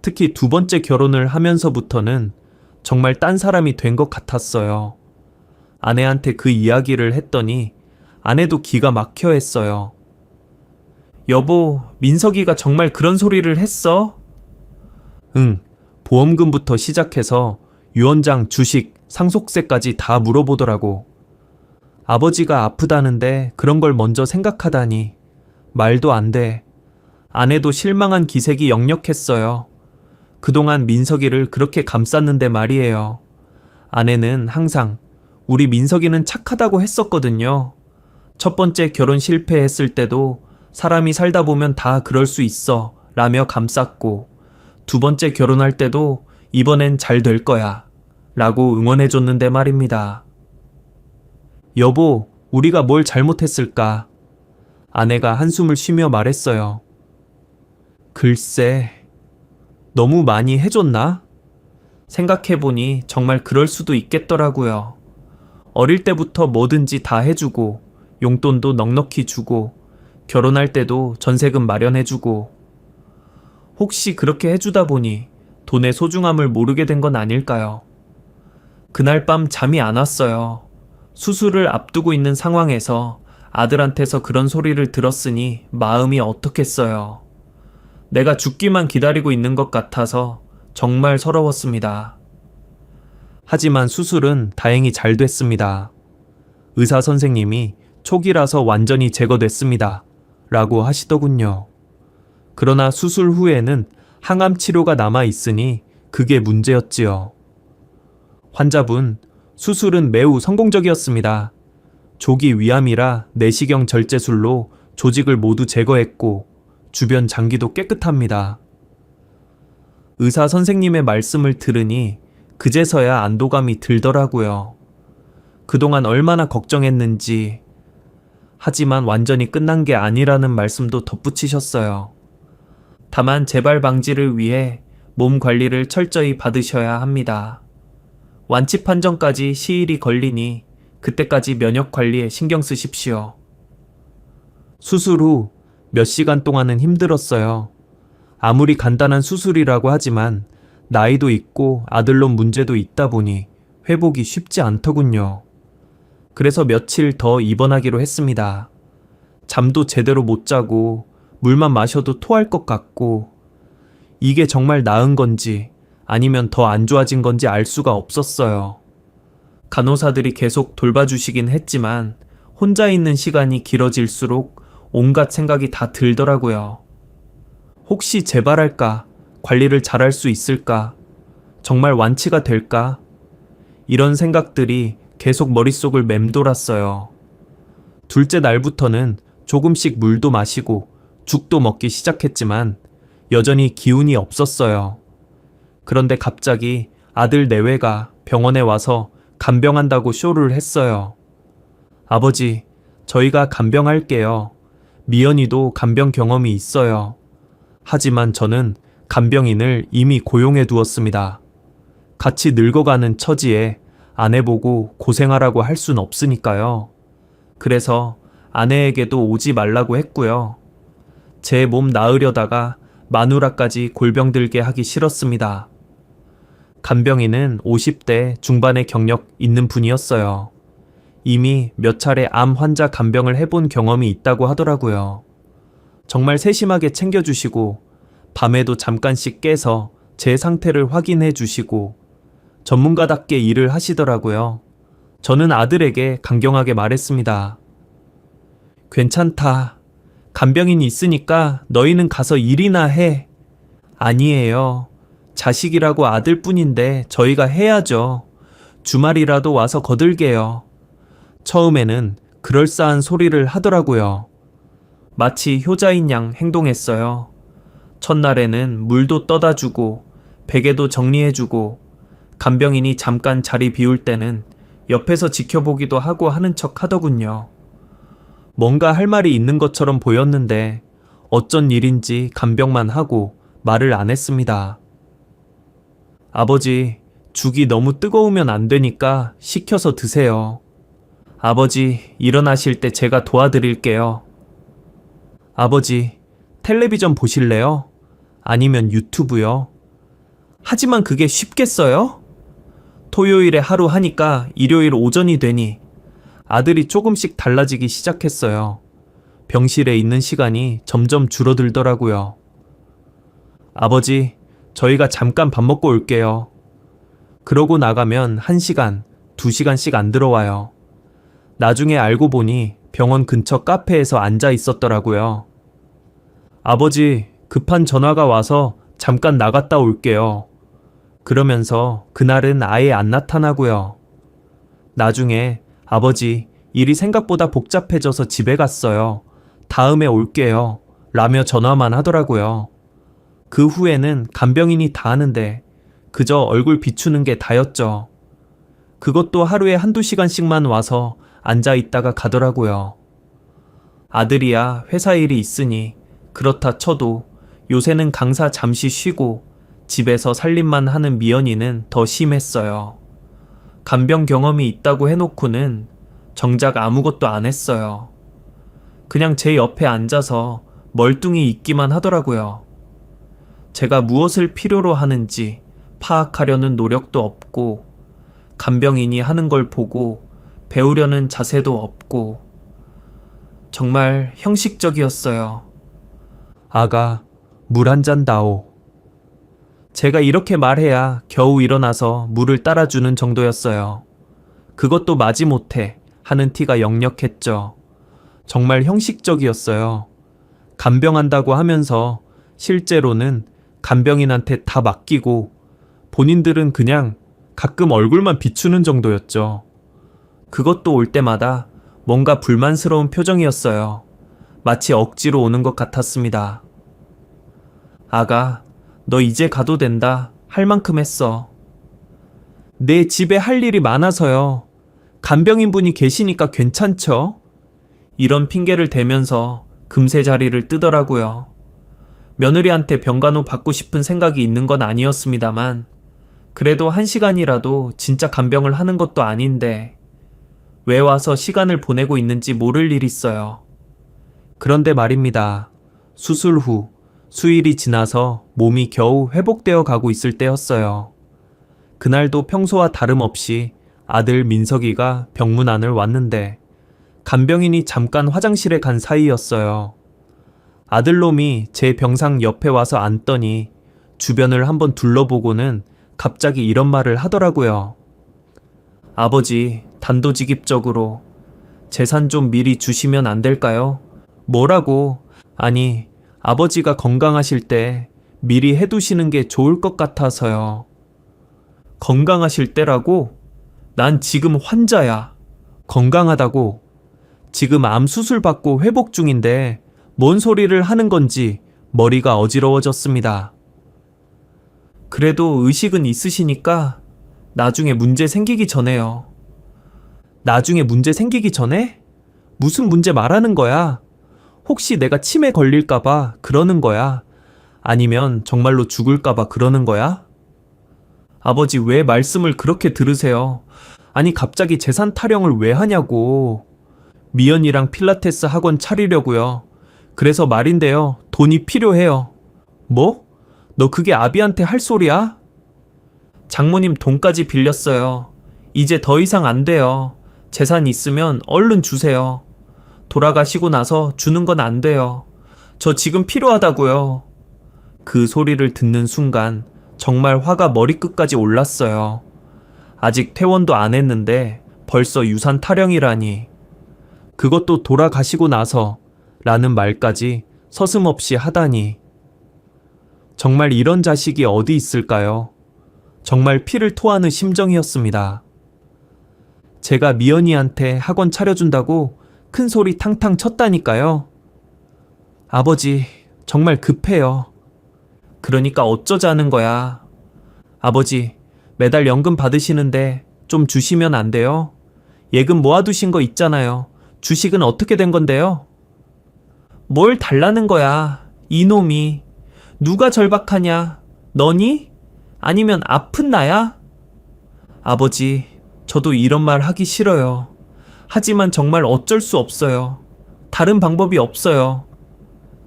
특히 두 번째 결혼을 하면서부터는 정말 딴 사람이 된 것 같았어요. 아내한테 그 이야기를 했더니 아내도 기가 막혀 했어요. 여보, 민석이가 정말 그런 소리를 했어? 응, 보험금부터 시작해서 유언장, 주식, 상속세까지 다 물어보더라고. 아버지가 아프다는데 그런 걸 먼저 생각하다니. 말도 안 돼. 아내도 실망한 기색이 역력했어요. 그동안 민석이를 그렇게 감쌌는데 말이에요. 아내는 항상 우리 민석이는 착하다고 했었거든요. 첫 번째 결혼 실패했을 때도 사람이 살다 보면 다 그럴 수 있어 라며 감쌌고, 두 번째 결혼할 때도 이번엔 잘 될 거야 라고 응원해줬는데 말입니다. 여보, 우리가 뭘 잘못했을까? 아내가 한숨을 쉬며 말했어요. 글쎄, 너무 많이 해줬나? 생각해보니 정말 그럴 수도 있겠더라고요. 어릴 때부터 뭐든지 다 해주고 용돈도 넉넉히 주고 결혼할 때도 전세금 마련해주고. 혹시 그렇게 해주다 보니 돈의 소중함을 모르게 된 건 아닐까요? 그날 밤 잠이 안 왔어요. 수술을 앞두고 있는 상황에서 아들한테서 그런 소리를 들었으니 마음이 어떻겠어요. 내가 죽기만 기다리고 있는 것 같아서 정말 서러웠습니다. 하지만 수술은 다행히 잘 됐습니다. 의사 선생님이 초기라서 완전히 제거됐습니다. 라고 하시더군요. 그러나 수술 후에는 항암 치료가 남아 있으니 그게 문제였지요. 환자분, 수술은 매우 성공적이었습니다. 조기 위암이라 내시경 절제술로 조직을 모두 제거했고 주변 장기도 깨끗합니다. 의사 선생님의 말씀을 들으니 그제서야 안도감이 들더라고요. 그동안 얼마나 걱정했는지. 하지만 완전히 끝난 게 아니라는 말씀도 덧붙이셨어요. 다만 재발 방지를 위해 몸 관리를 철저히 받으셔야 합니다. 완치 판정까지 시일이 걸리니 그때까지 면역 관리에 신경 쓰십시오. 수술 후 몇 시간 동안은 힘들었어요. 아무리 간단한 수술이라고 하지만 나이도 있고 아들놈 문제도 있다 보니 회복이 쉽지 않더군요. 그래서 며칠 더 입원하기로 했습니다. 잠도 제대로 못 자고 물만 마셔도 토할 것 같고 이게 정말 나은 건지 아니면 더 안 좋아진 건지 알 수가 없었어요. 간호사들이 계속 돌봐주시긴 했지만 혼자 있는 시간이 길어질수록 온갖 생각이 다 들더라고요. 혹시 재발할까? 관리를 잘할 수 있을까? 정말 완치가 될까? 이런 생각들이 계속 머릿속을 맴돌았어요. 둘째 날부터는 조금씩 물도 마시고 죽도 먹기 시작했지만 여전히 기운이 없었어요. 그런데 갑자기 아들 내외가 병원에 와서 간병한다고 쇼를 했어요. 아버지, 저희가 간병할게요. 미연이도 간병 경험이 있어요. 하지만 저는 간병인을 이미 고용해 두었습니다. 같이 늙어가는 처지에 아내 보고 고생하라고 할 순 없으니까요. 그래서 아내에게도 오지 말라고 했고요. 제 몸 나으려다가 마누라까지 골병 들게 하기 싫었습니다. 간병인은 50대 중반의 경력 있는 분이었어요. 이미 몇 차례 암 환자 간병을 해본 경험이 있다고 하더라고요. 정말 세심하게 챙겨주시고 밤에도 잠깐씩 깨서 제 상태를 확인해 주시고 전문가답게 일을 하시더라고요. 저는 아들에게 강경하게 말했습니다. 괜찮다. 간병인이 있으니까 너희는 가서 일이나 해. 아니에요. 자식이라고 아들뿐인데 저희가 해야죠. 주말이라도 와서 거들게요. 처음에는 그럴싸한 소리를 하더라고요. 마치 효자인 양 행동했어요. 첫날에는 물도 떠다 주고 베개도 정리해주고 간병인이 잠깐 자리 비울 때는 옆에서 지켜보기도 하고 하는 척 하더군요. 뭔가 할 말이 있는 것처럼 보였는데 어쩐 일인지 간병만 하고 말을 안 했습니다. 아버지, 죽이 너무 뜨거우면 안 되니까 식혀서 드세요. 아버지, 일어나실 때 제가 도와드릴게요. 아버지, 텔레비전 보실래요? 아니면 유튜브요? 하지만 그게 쉽겠어요? 토요일에 하루 하니까 일요일 오전이 되니 아들이 조금씩 달라지기 시작했어요. 병실에 있는 시간이 점점 줄어들더라고요. 아버지, 저희가 잠깐 밥 먹고 올게요. 그러고 나가면 1시간, 2시간씩 안 들어와요. 나중에 알고 보니 병원 근처 카페에서 앉아 있었더라고요. 아버지, 급한 전화가 와서 잠깐 나갔다 올게요. 그러면서 그날은 아예 안 나타나고요. 나중에 아버지, 일이 생각보다 복잡해져서 집에 갔어요. 다음에 올게요. 라며 전화만 하더라고요. 그 후에는 간병인이 다 하는데 그저 얼굴 비추는 게 다였죠. 그것도 하루에 1~2시간씩만 와서 앉아 있다가 가더라고요. 아들이야 회사 일이 있으니 그렇다 쳐도 요새는 강사 잠시 쉬고 집에서 살림만 하는 미연이는 더 심했어요. 간병 경험이 있다고 해놓고는 정작 아무것도 안 했어요. 그냥 제 옆에 앉아서 멀뚱히 있기만 하더라고요. 제가 무엇을 필요로 하는지 파악하려는 노력도 없고 간병인이 하는 걸 보고 배우려는 자세도 없고 정말 형식적이었어요. 아가, 물 한 잔 다오. 제가 이렇게 말해야 겨우 일어나서 물을 따라주는 정도였어요. 그것도 마지못해 하는 티가 역력했죠. 정말 형식적이었어요. 간병한다고 하면서 실제로는 간병인한테 다 맡기고 본인들은 그냥 가끔 얼굴만 비추는 정도였죠. 그것도 올 때마다 뭔가 불만스러운 표정이었어요. 마치 억지로 오는 것 같았습니다. 아가, 너 이제 가도 된다. 할 만큼 했어. 내 집에 할 일이 많아서요. 간병인분이 계시니까 괜찮죠? 이런 핑계를 대면서 금세 자리를 뜨더라고요. 며느리한테 병간호 받고 싶은 생각이 있는 건 아니었습니다만 그래도 1시간이라도 진짜 간병을 하는 것도 아닌데 왜 와서 시간을 보내고 있는지 모를 일 있어요. 그런데 말입니다. 수술 후 수일이 지나서 몸이 겨우 회복되어 가고 있을 때였어요. 그날도 평소와 다름없이 아들 민석이가 병문안을 왔는데 간병인이 잠깐 화장실에 간 사이였어요. 아들놈이 제 병상 옆에 와서 앉더니 주변을 한번 둘러보고는 갑자기 이런 말을 하더라고요. 아버지, 단도직입적으로 재산 좀 미리 주시면 안 될까요? 뭐라고? 아니, 아버지가 건강하실 때 미리 해두시는 게 좋을 것 같아서요. 건강하실 때라고? 난 지금 환자야. 건강하다고. 지금 암 수술 받고 회복 중인데 뭔 소리를 하는 건지 머리가 어지러워졌습니다. 그래도 의식은 있으시니까 나중에 문제 생기기 전에요. 나중에 문제 생기기 전에? 무슨 문제 말하는 거야? 혹시 내가 치매 걸릴까봐 그러는 거야? 아니면 정말로 죽을까봐 그러는 거야? 아버지, 왜 말씀을 그렇게 들으세요? 아니, 갑자기 재산 타령을 왜 하냐고. 미연이랑 필라테스 학원 차리려고요. 그래서 말인데요. 돈이 필요해요. 뭐? 너 그게 아비한테 할 소리야? 장모님 돈까지 빌렸어요. 이제 더 이상 안 돼요. 재산 있으면 얼른 주세요. 돌아가시고 나서 주는 건 안 돼요. 저 지금 필요하다고요. 그 소리를 듣는 순간 정말 화가 머리끝까지 올랐어요. 아직 퇴원도 안 했는데 벌써 유산 타령이라니. 그것도 돌아가시고 나서 라는 말까지 서슴없이 하다니. 정말 이런 자식이 어디 있을까요? 정말 피를 토하는 심정이었습니다. 제가 미연이한테 학원 차려준다고 큰 소리 탕탕 쳤다니까요. 아버지, 정말 급해요. 그러니까 어쩌자는 거야. 아버지, 매달 연금 받으시는데 좀 주시면 안 돼요? 예금 모아두신 거 있잖아요. 주식은 어떻게 된 건데요? 뭘 달라는 거야, 이놈이. 누가 절박하냐? 너니? 아니면 아픈 나야? 아버지, 저도 이런 말 하기 싫어요. 하지만 정말 어쩔 수 없어요. 다른 방법이 없어요.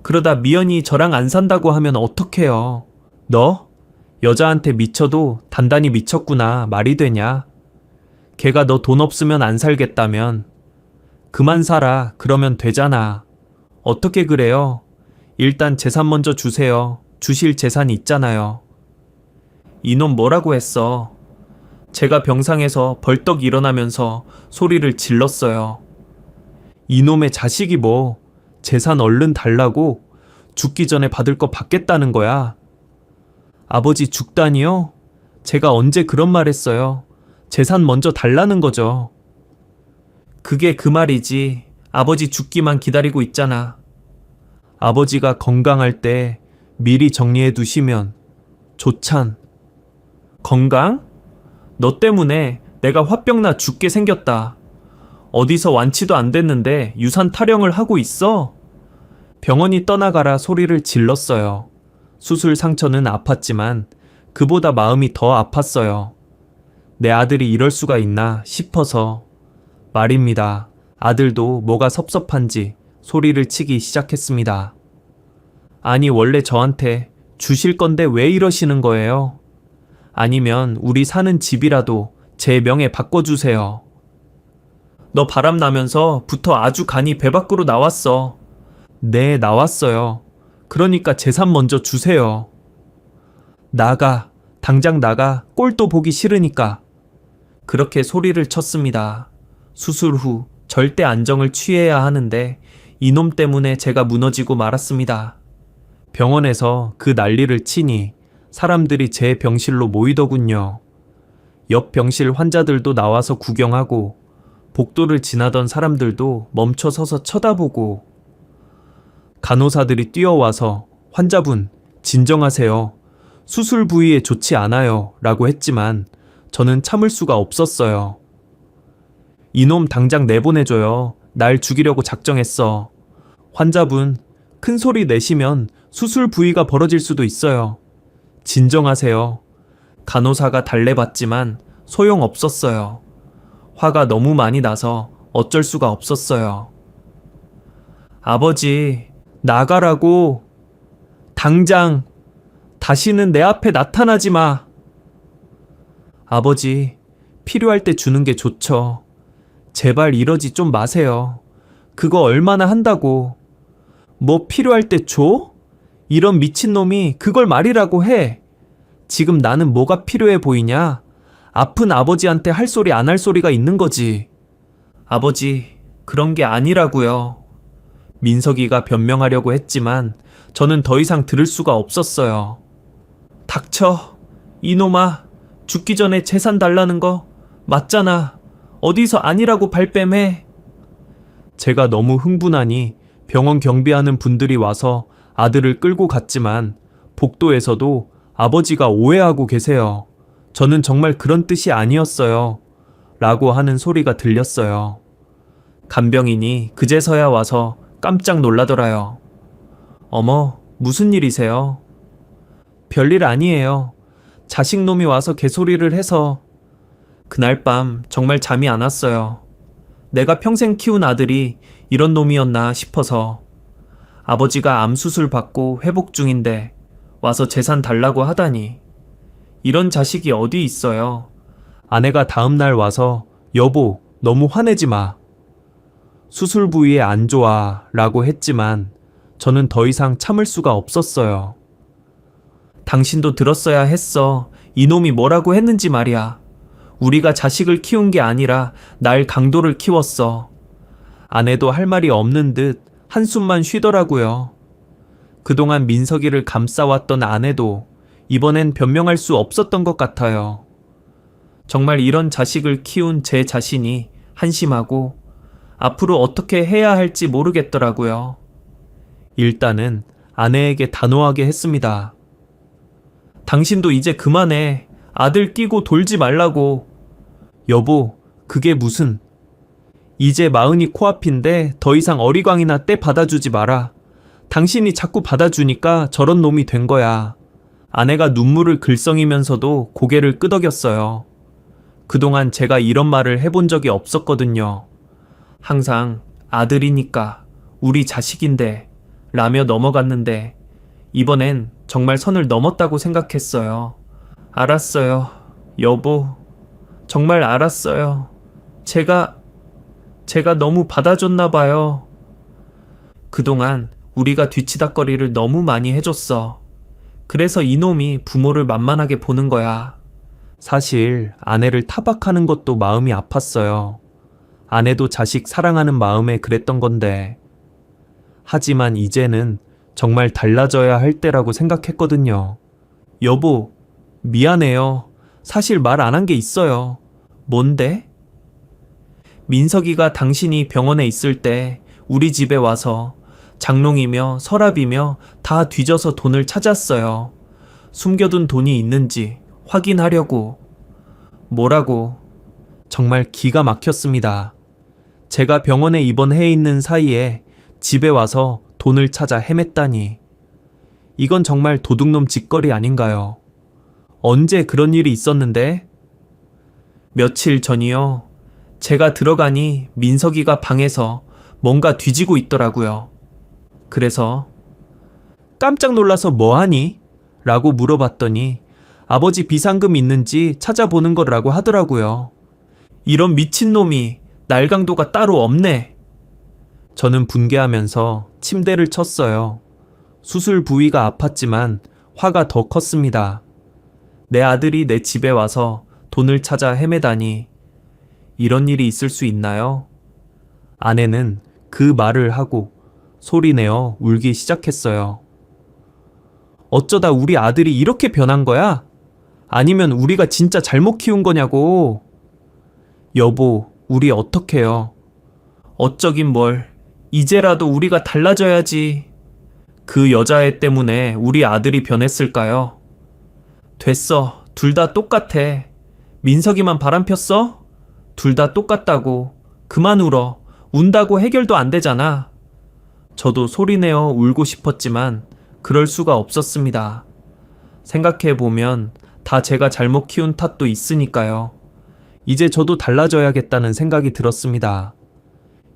그러다 미연이 저랑 안 산다고 하면 어떡해요? 너? 여자한테 미쳐도 단단히 미쳤구나 말이 되냐? 걔가 너 돈 없으면 안 살겠다면 그만 살아 그러면 되잖아. 어떻게 그래요? 일단 재산 먼저 주세요. 주실 재산이 있잖아요. 이놈 뭐라고 했어? 제가 병상에서 벌떡 일어나면서 소리를 질렀어요. 이놈의 자식이 뭐 재산 얼른 달라고 죽기 전에 받을 거 받겠다는 거야. 아버지 죽다니요? 제가 언제 그런 말 했어요? 재산 먼저 달라는 거죠. 그게 그 말이지. 아버지 죽기만 기다리고 있잖아. 아버지가 건강할 때 미리 정리해 두시면 좋찬. 건강? 너 때문에 내가 화병나 죽게 생겼다. 어디서 완치도 안 됐는데 유산 타령을 하고 있어? 병원이 떠나가라 소리를 질렀어요. 수술 상처는 아팠지만 그보다 마음이 더 아팠어요. 내 아들이 이럴 수가 있나 싶어서. 말입니다. 아들도 뭐가 섭섭한지 소리를 치기 시작했습니다. 아니, 원래 저한테 주실 건데 왜 이러시는 거예요? 아니면 우리 사는 집이라도 제 명에 바꿔주세요. 너 바람 나면서부터 아주 간이 배 밖으로 나왔어. 네, 나왔어요. 그러니까 재산 먼저 주세요. 나가, 당장 나가, 꼴도 보기 싫으니까. 그렇게 소리를 쳤습니다. 수술 후 절대 안정을 취해야 하는데 이놈 때문에 제가 무너지고 말았습니다. 병원에서 그 난리를 치니 사람들이 제 병실로 모이더군요. 옆 병실 환자들도 나와서 구경하고 복도를 지나던 사람들도 멈춰 서서 쳐다보고 간호사들이 뛰어와서 환자분 진정하세요. 수술 부위에 좋지 않아요 라고 했지만 저는 참을 수가 없었어요. 이놈 당장 내보내줘요. 날 죽이려고 작정했어. 환자분 큰 소리 내시면 수술 부위가 벌어질 수도 있어요. 진정하세요. 간호사가 달래봤지만 소용없었어요. 화가 너무 많이 나서 어쩔 수가 없었어요. 아버지, 나가라고. 당장 다시는 내 앞에 나타나지 마. 아버지, 필요할 때 주는 게 좋죠. 제발 이러지 좀 마세요. 그거 얼마나 한다고. 뭐 필요할 때 줘? 이런 미친놈이 그걸 말이라고 해. 지금 나는 뭐가 필요해 보이냐? 아픈 아버지한테 할 소리 안 할 소리가 있는 거지. 아버지, 그런 게 아니라고요. 민석이가 변명하려고 했지만 저는 더 이상 들을 수가 없었어요. 닥쳐. 이놈아, 죽기 전에 재산 달라는 거 맞잖아. 어디서 아니라고 발뺌해. 제가 너무 흥분하니 병원 경비하는 분들이 와서 아들을 끌고 갔지만 복도에서도 아버지가 오해하고 계세요. 저는 정말 그런 뜻이 아니었어요. 라고 하는 소리가 들렸어요. 간병인이 그제서야 와서 깜짝 놀라더라요. 어머, 무슨 일이세요? 별일 아니에요. 자식놈이 와서 개소리를 해서. 그날 밤 정말 잠이 안 왔어요. 내가 평생 키운 아들이 이런 놈이었나 싶어서. 아버지가 암 수술 받고 회복 중인데 와서 재산 달라고 하다니. 이런 자식이 어디 있어요. 아내가 다음날 와서 여보, 너무 화내지 마. 수술 부위에 안 좋아 라고 했지만 저는 더 이상 참을 수가 없었어요. 당신도 들었어야 했어. 이놈이 뭐라고 했는지 말이야. 우리가 자식을 키운 게 아니라 날 강도를 키웠어. 아내도 할 말이 없는 듯 한숨만 쉬더라고요. 그동안 민석이를 감싸왔던 아내도 이번엔 변명할 수 없었던 것 같아요. 정말 이런 자식을 키운 제 자신이 한심하고 앞으로 어떻게 해야 할지 모르겠더라고요. 일단은 아내에게 단호하게 했습니다. 당신도 이제 그만해. 아들 끼고 돌지 말라고. 여보, 그게 무슨. 이제 마흔이 코앞인데 더 이상 어리광이나 때 받아주지 마라. 당신이 자꾸 받아주니까 저런 놈이 된 거야. 아내가 눈물을 글썽이면서도 고개를 끄덕였어요. 그동안 제가 이런 말을 해본 적이 없었거든요. 항상 아들이니까, 우리 자식인데 라며 넘어갔는데 이번엔 정말 선을 넘었다고 생각했어요. 알았어요. 여보, 정말 알았어요. 제가 너무 받아줬나 봐요. 그동안 우리가 뒤치다꺼리를 너무 많이 해줬어. 그래서 이놈이 부모를 만만하게 보는 거야. 사실 아내를 타박하는 것도 마음이 아팠어요. 아내도 자식 사랑하는 마음에 그랬던 건데. 하지만 이제는 정말 달라져야 할 때라고 생각했거든요. 여보, 미안해요. 사실 말 안 한 게 있어요. 뭔데? 민석이가 당신이 병원에 있을 때 우리 집에 와서 장롱이며 서랍이며 다 뒤져서 돈을 찾았어요. 숨겨둔 돈이 있는지 확인하려고. 뭐라고? 정말 기가 막혔습니다. 제가 병원에 입원해 있는 사이에 집에 와서 돈을 찾아 헤맸다니. 이건 정말 도둑놈 짓거리 아닌가요? 언제 그런 일이 있었는데? 며칠 전이요. 제가 들어가니 민석이가 방에서 뭔가 뒤지고 있더라고요. 그래서 깜짝 놀라서 뭐하니? 라고 물어봤더니 아버지 비상금 있는지 찾아보는 거라고 하더라고요. 이런 미친놈이 날강도가 따로 없네. 저는 분개하면서 침대를 쳤어요. 수술 부위가 아팠지만 화가 더 컸습니다. 내 아들이 내 집에 와서 돈을 찾아 헤매다니 이런 일이 있을 수 있나요? 아내는 그 말을 하고 소리내어 울기 시작했어요. 어쩌다 우리 아들이 이렇게 변한 거야? 아니면 우리가 진짜 잘못 키운 거냐고. 여보, 우리 어떡해요? 어쩌긴 뭘. 이제라도 우리가 달라져야지. 그 여자애 때문에 우리 아들이 변했을까요? 됐어. 둘 다 똑같아. 민석이만 바람 폈어? 둘 다 똑같다고. 그만 울어. 운다고 해결도 안 되잖아. 저도 소리내어 울고 싶었지만 그럴 수가 없었습니다. 생각해보면 다 제가 잘못 키운 탓도 있으니까요. 이제 저도 달라져야겠다는 생각이 들었습니다.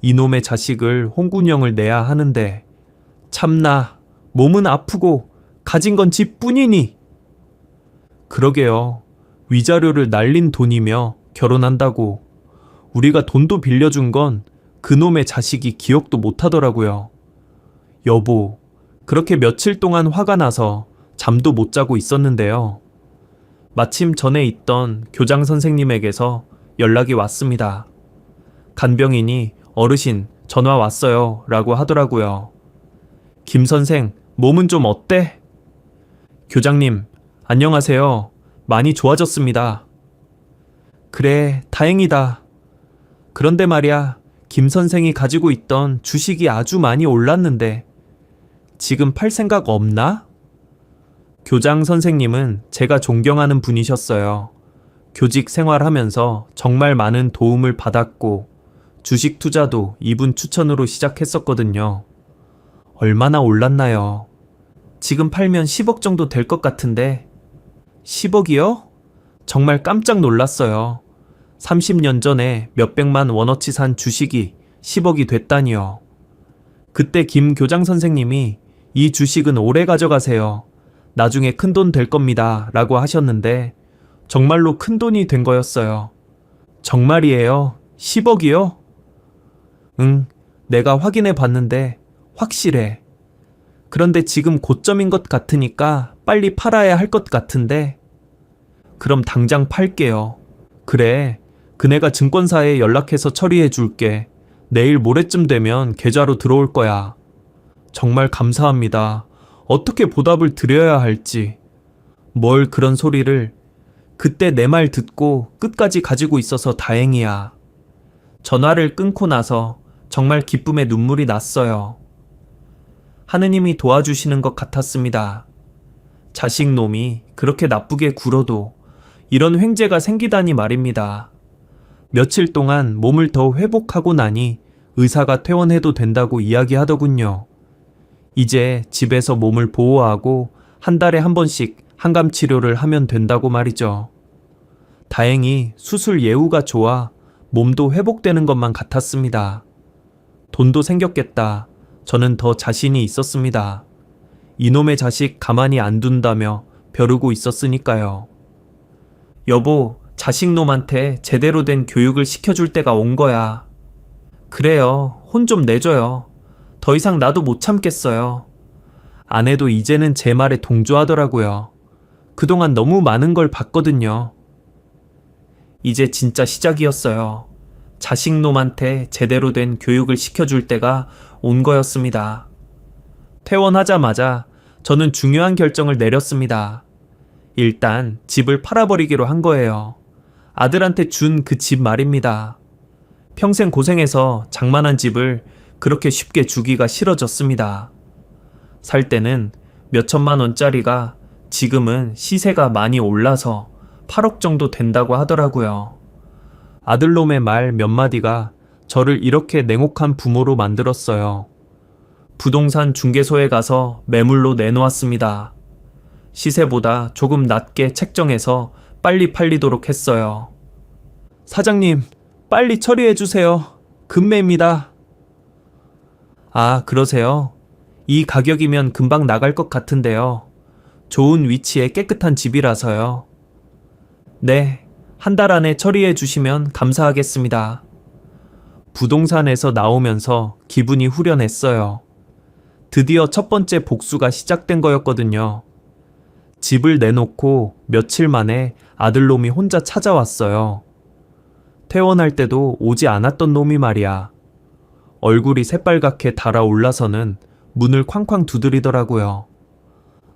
이놈의 자식을 홍군형을 내야 하는데 참나 몸은 아프고 가진 건 집뿐이니. 그러게요. 위자료를 날린 돈이며 결혼한다고 우리가 돈도 빌려준 건 그놈의 자식이 기억도 못하더라고요. 여보, 그렇게 며칠 동안 화가 나서 잠도 못 자고 있었는데요. 마침 전에 있던 교장 선생님에게서 연락이 왔습니다. 간병인이 어르신 전화 왔어요 라고 하더라고요. 김 선생, 몸은 좀 어때? 교장님, 안녕하세요. 많이 좋아졌습니다. 그래, 다행이다. 그런데 말이야, 김 선생이 가지고 있던 주식이 아주 많이 올랐는데 지금 팔 생각 없나? 교장 선생님은 제가 존경하는 분이셨어요. 교직 생활하면서 정말 많은 도움을 받았고 주식 투자도 이분 추천으로 시작했었거든요. 얼마나 올랐나요? 지금 팔면 10억 정도 될 것 같은데 10억이요? 정말 깜짝 놀랐어요. 30년 전에 몇백만 원어치 산 주식이 10억이 됐다니요. 그때 김 교장 선생님이 이 주식은 오래 가져가세요. 나중에 큰돈 될 겁니다. 라고 하셨는데 정말로 큰돈이 된 거였어요. 정말이에요? 10억이요? 응, 내가 확인해 봤는데 확실해. 그런데 지금 고점인 것 같으니까 빨리 팔아야 할 것 같은데 그럼 당장 팔게요. 그래, 그네가 증권사에 연락해서 처리해 줄게. 내일 모레쯤 되면 계좌로 들어올 거야. 정말 감사합니다. 어떻게 보답을 드려야 할지. 뭘 그런 소리를. 그때 내 말 듣고 끝까지 가지고 있어서 다행이야. 전화를 끊고 나서 정말 기쁨의 눈물이 났어요. 하느님이 도와주시는 것 같았습니다. 자식 놈이 그렇게 나쁘게 굴어도 이런 횡재가 생기다니 말입니다. 며칠 동안 몸을 더 회복하고 나니 의사가 퇴원해도 된다고 이야기하더군요. 이제 집에서 몸을 보호하고 한 달에 한 번씩 항암 치료를 하면 된다고 말이죠. 다행히 수술 예후가 좋아 몸도 회복되는 것만 같았습니다. 돈도 생겼겠다. 저는 더 자신이 있었습니다. 이놈의 자식 가만히 안 둔다며 벼르고 있었으니까요. 여보, 자식놈한테 제대로 된 교육을 시켜줄 때가 온 거야. 그래요. 혼 좀 내줘요. 더 이상 나도 못 참겠어요. 아내도 이제는 제 말에 동조하더라고요. 그동안 너무 많은 걸 봤거든요. 이제 진짜 시작이었어요. 자식놈한테 제대로 된 교육을 시켜줄 때가 온 거였습니다. 퇴원하자마자 저는 중요한 결정을 내렸습니다. 일단 집을 팔아버리기로 한 거예요. 아들한테 준 그 집 말입니다. 평생 고생해서 장만한 집을 그렇게 쉽게 주기가 싫어졌습니다. 살 때는 몇천만 원짜리가 지금은 시세가 많이 올라서 8억 정도 된다고 하더라고요. 아들놈의 말 몇 마디가 저를 이렇게 냉혹한 부모로 만들었어요. 부동산 중개소에 가서 매물로 내놓았습니다. 시세보다 조금 낮게 책정해서 빨리 팔리도록 했어요. 사장님, 빨리 처리해주세요. 급매입니다. 아, 그러세요? 이 가격이면 금방 나갈 것 같은데요. 좋은 위치에 깨끗한 집이라서요. 네, 한 달 안에 처리해 주시면 감사하겠습니다. 부동산에서 나오면서 기분이 후련했어요. 드디어 첫 번째 복수가 시작된 거였거든요. 집을 내놓고 며칠 만에 아들놈이 혼자 찾아왔어요. 퇴원할 때도 오지 않았던 놈이 말이야. 얼굴이 새빨갛게 달아올라서는 문을 쾅쾅 두드리더라고요.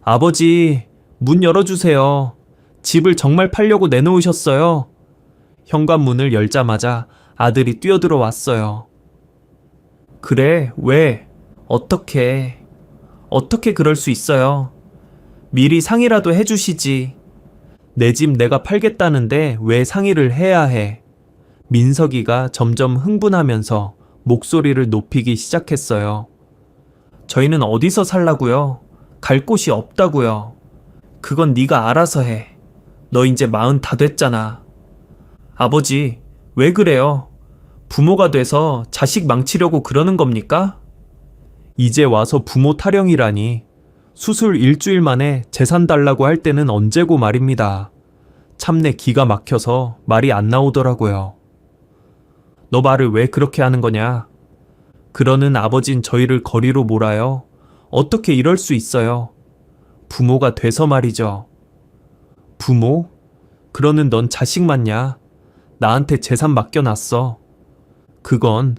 아버지, 문 열어주세요. 집을 정말 팔려고 내놓으셨어요. 현관문을 열자마자 아들이 뛰어들어 왔어요. 그래, 왜? 어떻게 그럴 수 있어요? 미리 상의라도 해주시지. 내 집 내가 팔겠다는데 왜 상의를 해야 해? 민석이가 점점 흥분하면서 목소리를 높이기 시작했어요. 저희는 어디서 살라고요? 갈 곳이 없다고요. 그건 네가 알아서 해. 너 이제 40 다 됐잖아. 아버지, 왜 그래요? 부모가 돼서 자식 망치려고 그러는 겁니까? 이제 와서 부모 타령이라니. 수술 일주일 만에 재산 달라고 할 때는 언제고 말입니다. 참내 기가 막혀서 말이 안 나오더라고요. 너 말을 왜 그렇게 하는 거냐? 그러는 아버진 저희를 거리로 몰아요. 어떻게 이럴 수 있어요? 부모가 돼서 말이죠. 부모? 그러는 넌 자식 맞냐? 나한테 재산 맡겨놨어. 그건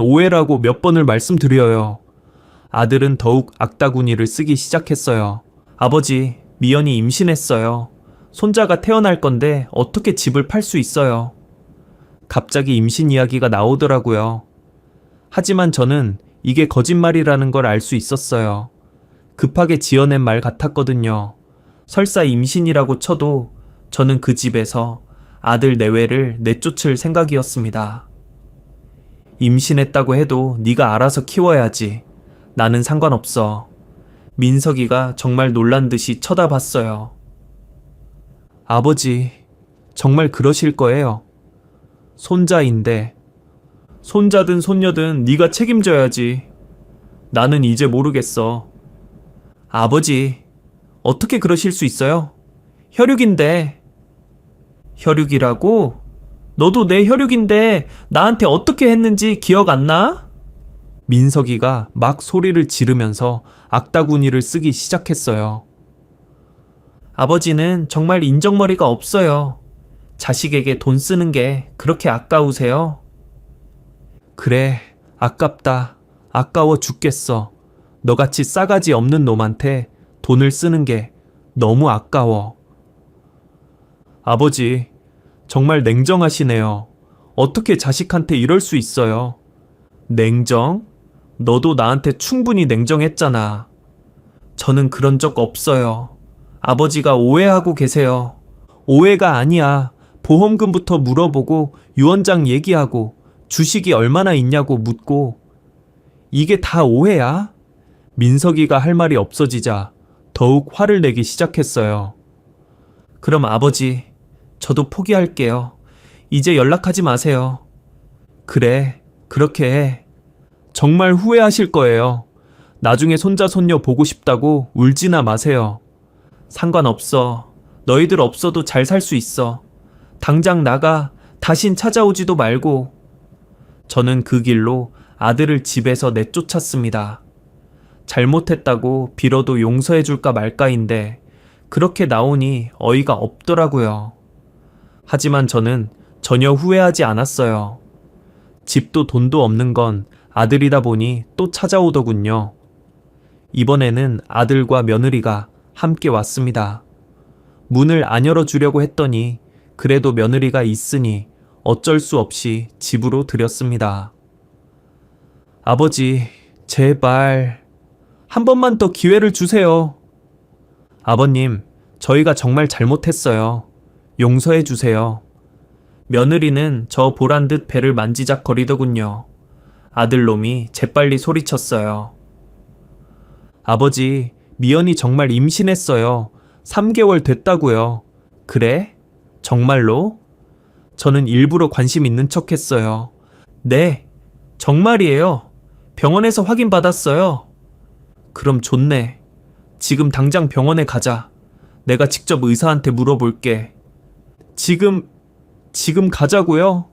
오해라고 몇 번을 말씀드려요. 아들은 더욱 악다구니를 쓰기 시작했어요. 아버지, 미연이 임신했어요. 손자가 태어날 건데 어떻게 집을 팔 수 있어요? 갑자기 임신 이야기가 나오더라고요. 하지만 저는 이게 거짓말이라는 걸 알 수 있었어요. 급하게 지어낸 말 같았거든요. 설사 임신이라고 쳐도 저는 그 집에서 아들 내외를 내쫓을 생각이었습니다. 임신했다고 해도 네가 알아서 키워야지. 나는 상관없어. 민석이가 정말 놀란 듯이 쳐다봤어요. 아버지, 정말 그러실 거예요? 손자인데. 손자든 손녀든 네가 책임져야지. 나는 이제 모르겠어. 아버지, 어떻게 그러실 수 있어요? 혈육인데. 혈육이라고? 너도 내 혈육인데 나한테 어떻게 했는지 기억 안 나? 민석이가 막 소리를 지르면서 악다구니를 쓰기 시작했어요. 아버지는 정말 인정머리가 없어요. 자식에게 돈 쓰는 게 그렇게 아까우세요? 그래, 아깝다. 아까워 죽겠어. 너같이 싸가지 없는 놈한테 돈을 쓰는 게 너무 아까워. 아버지, 정말 냉정하시네요. 어떻게 자식한테 이럴 수 있어요? 냉정? 너도 나한테 충분히 냉정했잖아. 저는 그런 적 없어요. 아버지가 오해하고 계세요. 오해가 아니야. 보험금부터 물어보고 유언장 얘기하고 주식이 얼마나 있냐고 묻고. 이게 다 오해야? 민석이가 할 말이 없어지자 더욱 화를 내기 시작했어요. 그럼 아버지, 저도 포기할게요. 이제 연락하지 마세요. 그래, 그렇게 해. 정말 후회하실 거예요. 나중에 손자 손녀 보고 싶다고 울지나 마세요. 상관없어. 너희들 없어도 잘 살 수 있어. 당장 나가. 다신 찾아오지도 말고. 저는 그 길로 아들을 집에서 내쫓았습니다. 잘못했다고 빌어도 용서해 줄까 말까인데 그렇게 나오니 어이가 없더라고요. 하지만 저는 전혀 후회하지 않았어요. 집도 돈도 없는 건 아들이다 보니 또 찾아오더군요. 이번에는 아들과 며느리가 함께 왔습니다. 문을 안 열어주려고 했더니 그래도 며느리가 있으니 어쩔 수 없이 집으로 들였습니다. 아버지, 제발 한 번만 더 기회를 주세요. 아버님, 저희가 정말 잘못했어요. 용서해 주세요. 며느리는 저 보란 듯 배를 만지작거리더군요. 아들놈이 재빨리 소리쳤어요. 아버지, 미연이 정말 임신했어요. 3개월 됐다고요. 그래? 정말로? 저는 일부러 관심 있는 척 했어요. 네, 정말이에요. 병원에서 확인받았어요. 그럼 좋네. 지금 당장 병원에 가자. 내가 직접 의사한테 물어볼게. 지금 가자고요?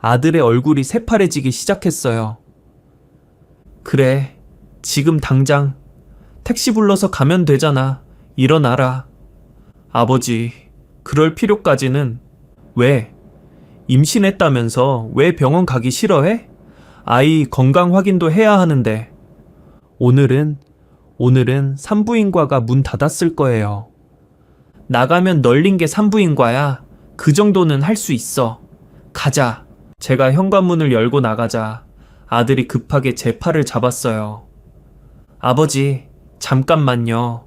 아들의 얼굴이 새파래지기 시작했어요. 그래, 지금 당장 택시 불러서 가면 되잖아. 일어나라. 아버지, 그럴 필요까지는. 왜? 임신했다면서 왜 병원 가기 싫어해? 아이 건강 확인도 해야 하는데. 오늘은 산부인과가 문 닫았을 거예요. 나가면 널린 게 산부인과야. 그 정도는 할 수 있어. 가자. 제가 현관문을 열고 나가자 아들이 급하게 제 팔을 잡았어요. 아버지, 잠깐만요.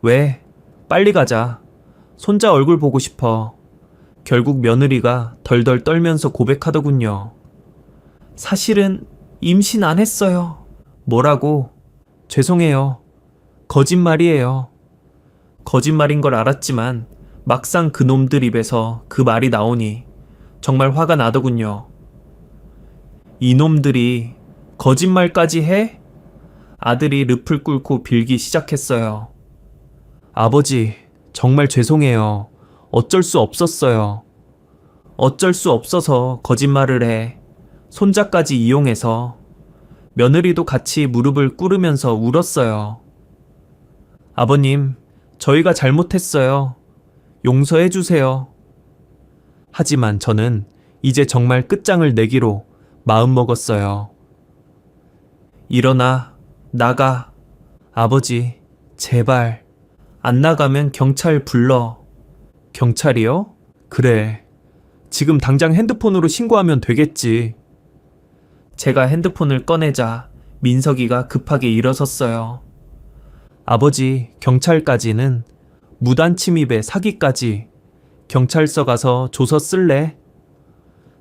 왜? 빨리 가자. 손자 얼굴 보고 싶어. 결국 며느리가 덜덜 떨면서 고백하더군요. 사실은 임신 안 했어요. 뭐라고? 죄송해요. 거짓말이에요. 거짓말인 걸 알았지만 막상 그 놈들 입에서 그 말이 나오니 정말 화가 나더군요. 이놈들이 거짓말까지 해? 아들이 늪을 꿇고 빌기 시작했어요. 아버지, 정말 죄송해요. 어쩔 수 없었어요. 어쩔 수 없어서 거짓말을 해. 손자까지 이용해서. 며느리도 같이 무릎을 꿇으면서 울었어요. 아버님, 저희가 잘못했어요. 용서해 주세요. 하지만 저는 이제 정말 끝장을 내기로 마음먹었어요. 일어나, 나가. 아버지, 제발. 안 나가면 경찰 불러. 경찰이요? 그래. 지금 당장 핸드폰으로 신고하면 되겠지. 제가 핸드폰을 꺼내자 민석이가 급하게 일어섰어요. 아버지, 경찰까지는 무단 침입에 사기까지. 경찰서 가서 조서 쓸래?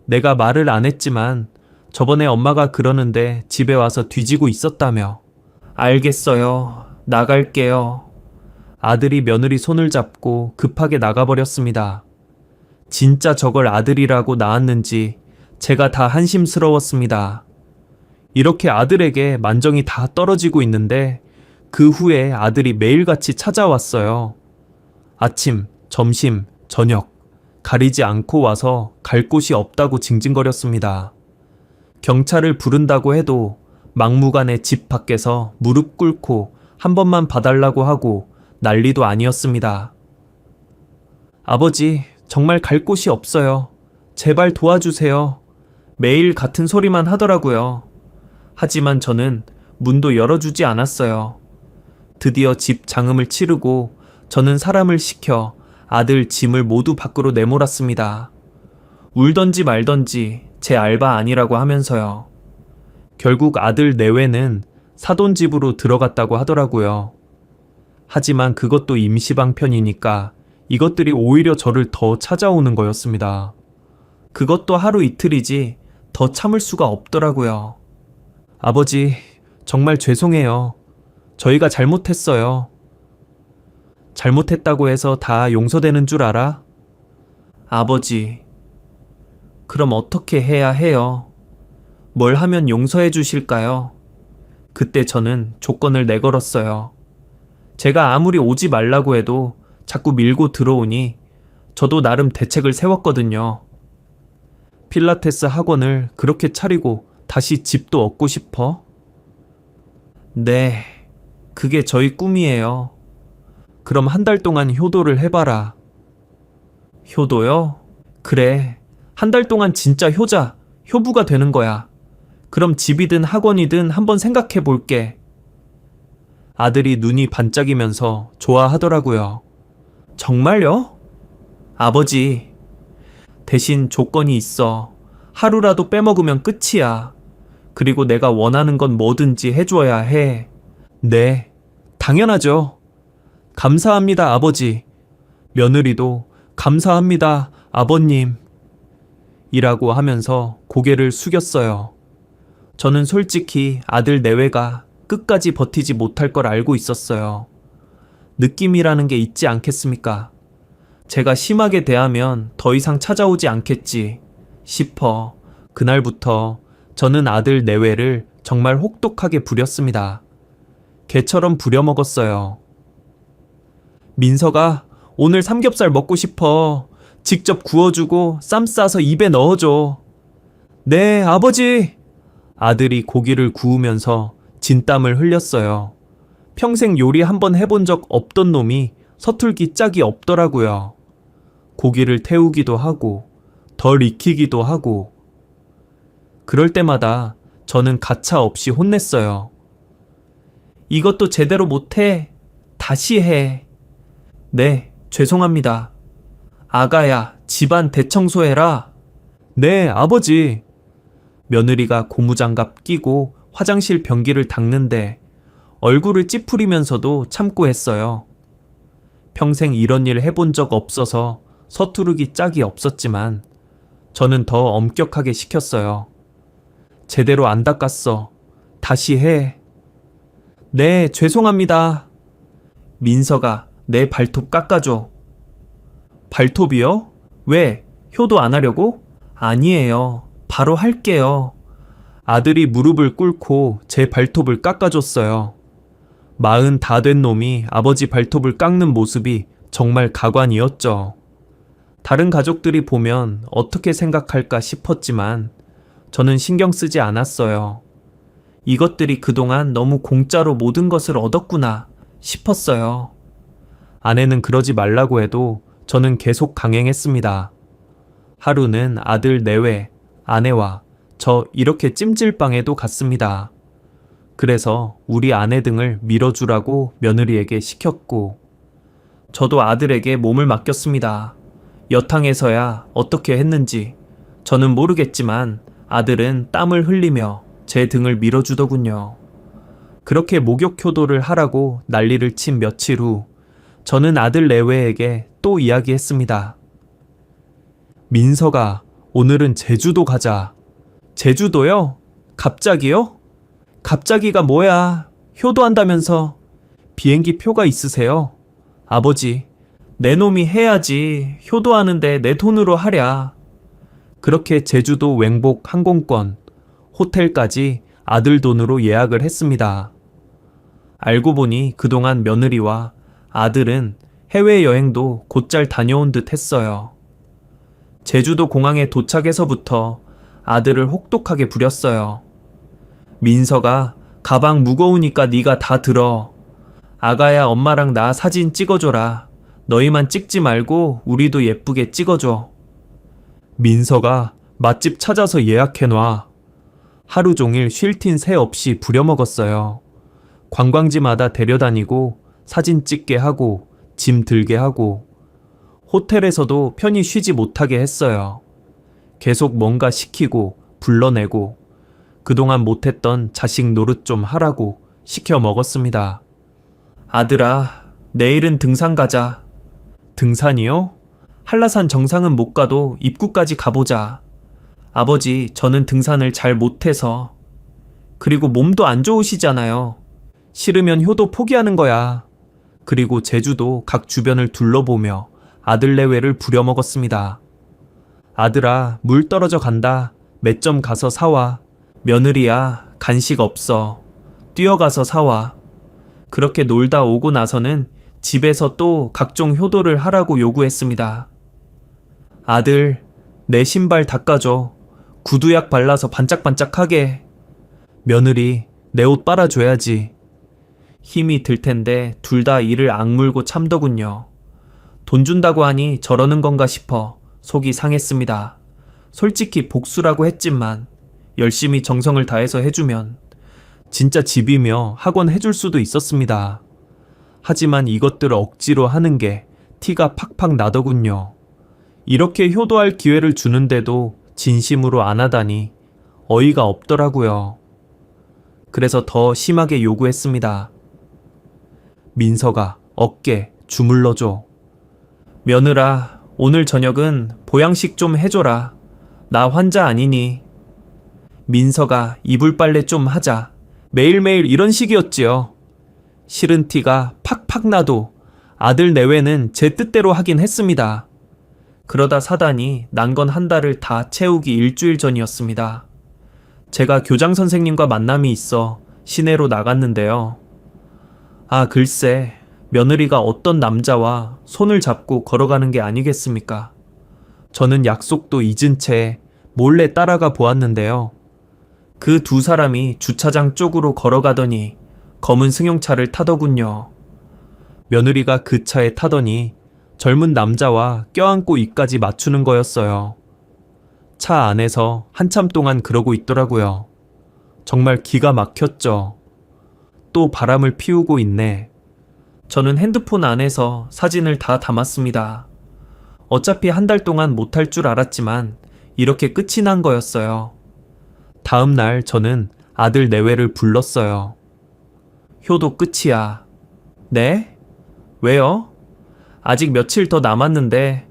내가 말을 안 했지만 저번에 엄마가 그러는데 집에 와서 뒤지고 있었다며. 알겠어요. 나갈게요. 아들이 며느리 손을 잡고 급하게 나가버렸습니다. 진짜 저걸 아들이라고 낳았는지 제가 다 한심스러웠습니다. 이렇게 아들에게 만정이 다 떨어지고 있는데 그 후에 아들이 매일같이 찾아왔어요. 아침, 점심, 저녁 가리지 않고 와서 갈 곳이 없다고 징징거렸습니다. 경찰을 부른다고 해도 막무가내 집 밖에서 무릎 꿇고 한 번만 봐달라고 하고 난리도 아니었습니다. 아버지, 정말 갈 곳이 없어요. 제발 도와주세요. 매일 같은 소리만 하더라고요. 하지만 저는 문도 열어주지 않았어요. 드디어 집 장음을 치르고 저는 사람을 시켜 아들 짐을 모두 밖으로 내몰았습니다. 울던지 말던지 제 알바 아니라고 하면서요. 결국 아들 내외는 사돈집으로 들어갔다고 하더라고요. 하지만 그것도 임시방편이니까 이것들이 오히려 저를 더 찾아오는 거였습니다. 그것도 하루 이틀이지 더 참을 수가 없더라고요. 아버지, 정말 죄송해요. 저희가 잘못했어요. 잘못했다고 해서 다 용서되는 줄 알아? 아버지, 그럼 어떻게 해야 해요? 뭘 하면 용서해 주실까요? 그때 저는 조건을 내걸었어요. 제가 아무리 오지 말라고 해도 자꾸 밀고 들어오니 저도 나름 대책을 세웠거든요. 필라테스 학원을 그렇게 차리고 다시 집도 얻고 싶어? 네, 그게 저희 꿈이에요. 그럼 한 달 동안 효도를 해봐라. 효도요? 그래, 한 달 동안 진짜 효부가 되는 거야. 그럼 집이든 학원이든 한번 생각해 볼게. 아들이 눈이 반짝이면서 좋아하더라고요. 정말요? 아버지, 대신 조건이 있어. 하루라도 빼먹으면 끝이야. 그리고 내가 원하는 건 뭐든지 해줘야 해. 네, 당연하죠. 감사합니다, 아버지. 며느리도 감사합니다, 아버님. 이라고 하면서 고개를 숙였어요. 저는 솔직히 아들 내외가 끝까지 버티지 못할 걸 알고 있었어요. 느낌이라는 게 있지 않겠습니까? 제가 심하게 대하면 더 이상 찾아오지 않겠지 싶어 그날부터 저는 아들 내외를 정말 혹독하게 부렸습니다. 개처럼 부려먹었어요. 민서가 오늘 삼겹살 먹고 싶어. 직접 구워주고 쌈 싸서 입에 넣어줘. 네, 아버지! 아들이 고기를 구우면서 진땀을 흘렸어요. 평생 요리 한번 해본 적 없던 놈이 서툴기 짝이 없더라고요. 고기를 태우기도 하고, 덜 익히기도 하고. 그럴 때마다 저는 가차 없이 혼냈어요. 이것도 제대로 못해. 다시 해. 네, 죄송합니다. 아가야, 집안 대청소해라. 네, 아버지. 며느리가 고무장갑 끼고 화장실 변기를 닦는데 얼굴을 찌푸리면서도 참고 했어요. 평생 이런 일 해본 적 없어서 서투르기 짝이 없었지만 저는 더 엄격하게 시켰어요. 제대로 안 닦았어. 다시 해. 네, 죄송합니다. 민서가 내 발톱 깎아줘. 발톱이요? 왜? 효도 안 하려고? 아니에요. 바로 할게요. 아들이 무릎을 꿇고 제 발톱을 깎아줬어요. 40 다 된 놈이 아버지 발톱을 깎는 모습이 정말 가관이었죠. 다른 가족들이 보면 어떻게 생각할까 싶었지만 저는 신경 쓰지 않았어요. 이것들이 그동안 너무 공짜로 모든 것을 얻었구나 싶었어요. 아내는 그러지 말라고 해도 저는 계속 강행했습니다. 하루는 아들 내외, 아내와 저 이렇게 찜질방에도 갔습니다. 그래서 우리 아내 등을 밀어주라고 며느리에게 시켰고, 저도 아들에게 몸을 맡겼습니다. 여탕에서야 어떻게 했는지 저는 모르겠지만 아들은 땀을 흘리며 제 등을 밀어주더군요. 그렇게 목욕 효도를 하라고 난리를 친 며칠 후 저는 아들 내외에게 또 이야기했습니다. 민서가 오늘은 제주도 가자. 제주도요? 갑자기요? 갑자기가 뭐야? 효도한다면서. 비행기 표가 있으세요? 아버지, 내 놈이 해야지. 효도하는데 내 돈으로 하랴. 그렇게 제주도 웽복 항공권, 호텔까지 아들 돈으로 예약을 했습니다. 알고 보니 그동안 며느리와 아들은 해외여행도 곧잘 다녀온 듯 했어요. 제주도 공항에 도착해서부터 아들을 혹독하게 부렸어요. 민서가 가방 무거우니까 네가 다 들어. 아가야, 엄마랑 나 사진 찍어줘라. 너희만 찍지 말고 우리도 예쁘게 찍어줘. 민서가 맛집 찾아서 예약해놔. 하루 종일 쉴 틈 새 없이 부려먹었어요. 관광지마다 데려다니고 사진 찍게 하고 짐 들게 하고 호텔에서도 편히 쉬지 못하게 했어요. 계속 뭔가 시키고 불러내고 그동안 못했던 자식 노릇 좀 하라고 시켜 먹었습니다. 아들아, 내일은 등산 가자. 등산이요? 한라산 정상은 못 가도 입구까지 가보자. 아버지, 저는 등산을 잘 못해서. 그리고 몸도 안 좋으시잖아요. 싫으면 효도 포기하는 거야. 그리고 제주도 각 주변을 둘러보며 아들 내외를 부려먹었습니다. 아들아, 물 떨어져 간다. 몇 점 가서 사와. 며느리야, 간식 없어. 뛰어가서 사와. 그렇게 놀다 오고 나서는 집에서 또 각종 효도를 하라고 요구했습니다. 아들, 내 신발 닦아줘. 구두약 발라서 반짝반짝하게. 며느리, 내 옷 빨아줘야지. 힘이 들 텐데 둘 다 이를 악물고 참더군요. 돈 준다고 하니 저러는 건가 싶어 속이 상했습니다. 솔직히 복수라고 했지만 열심히 정성을 다해서 해주면 진짜 집이며 학원 해줄 수도 있었습니다. 하지만 이것들을 억지로 하는 게 티가 팍팍 나더군요. 이렇게 효도할 기회를 주는데도 진심으로 안 하다니 어이가 없더라고요. 그래서 더 심하게 요구했습니다. 민서가 어깨 주물러줘. 며느라, 오늘 저녁은 보양식 좀 해줘라. 나 환자 아니니. 민서가 이불 빨래 좀 하자. 매일매일 이런 식이었지요. 싫은 티가 팍팍 나도 아들 내외는 제 뜻대로 하긴 했습니다. 그러다 사단이 난 건 한 달을 다 채우기 일주일 전이었습니다. 제가 교장 선생님과 만남이 있어 시내로 나갔는데요. 아, 글쎄, 며느리가 어떤 남자와 손을 잡고 걸어가는 게 아니겠습니까? 저는 약속도 잊은 채 몰래 따라가 보았는데요. 그 두 사람이 주차장 쪽으로 걸어가더니 검은 승용차를 타더군요. 며느리가 그 차에 타더니 젊은 남자와 껴안고 입까지 맞추는 거였어요. 차 안에서 한참 동안 그러고 있더라고요. 정말 기가 막혔죠. 또 바람을 피우고 있네. 저는 핸드폰 안에서 사진을 다 담았습니다. 어차피 한 달 동안 못할 줄 알았지만 이렇게 끝이 난 거였어요. 다음 날 저는 아들 내외를 불렀어요. 효도 끝이야. 네? 왜요? 아직 며칠 더 남았는데.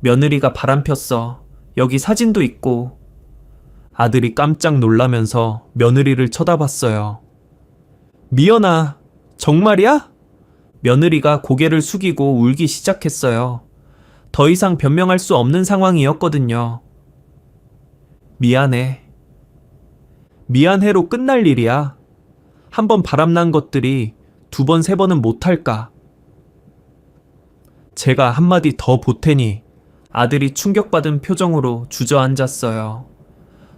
며느리가 바람 폈어. 여기 사진도 있고. 아들이 깜짝 놀라면서 며느리를 쳐다봤어요. 미연아, 정말이야? 며느리가 고개를 숙이고 울기 시작했어요. 더 이상 변명할 수 없는 상황이었거든요. 미안해. 미안해로 끝날 일이야. 한 번 바람난 것들이 두 번, 세 번은 못할까? 제가 한마디 더 보태니 아들이 충격받은 표정으로 주저앉았어요.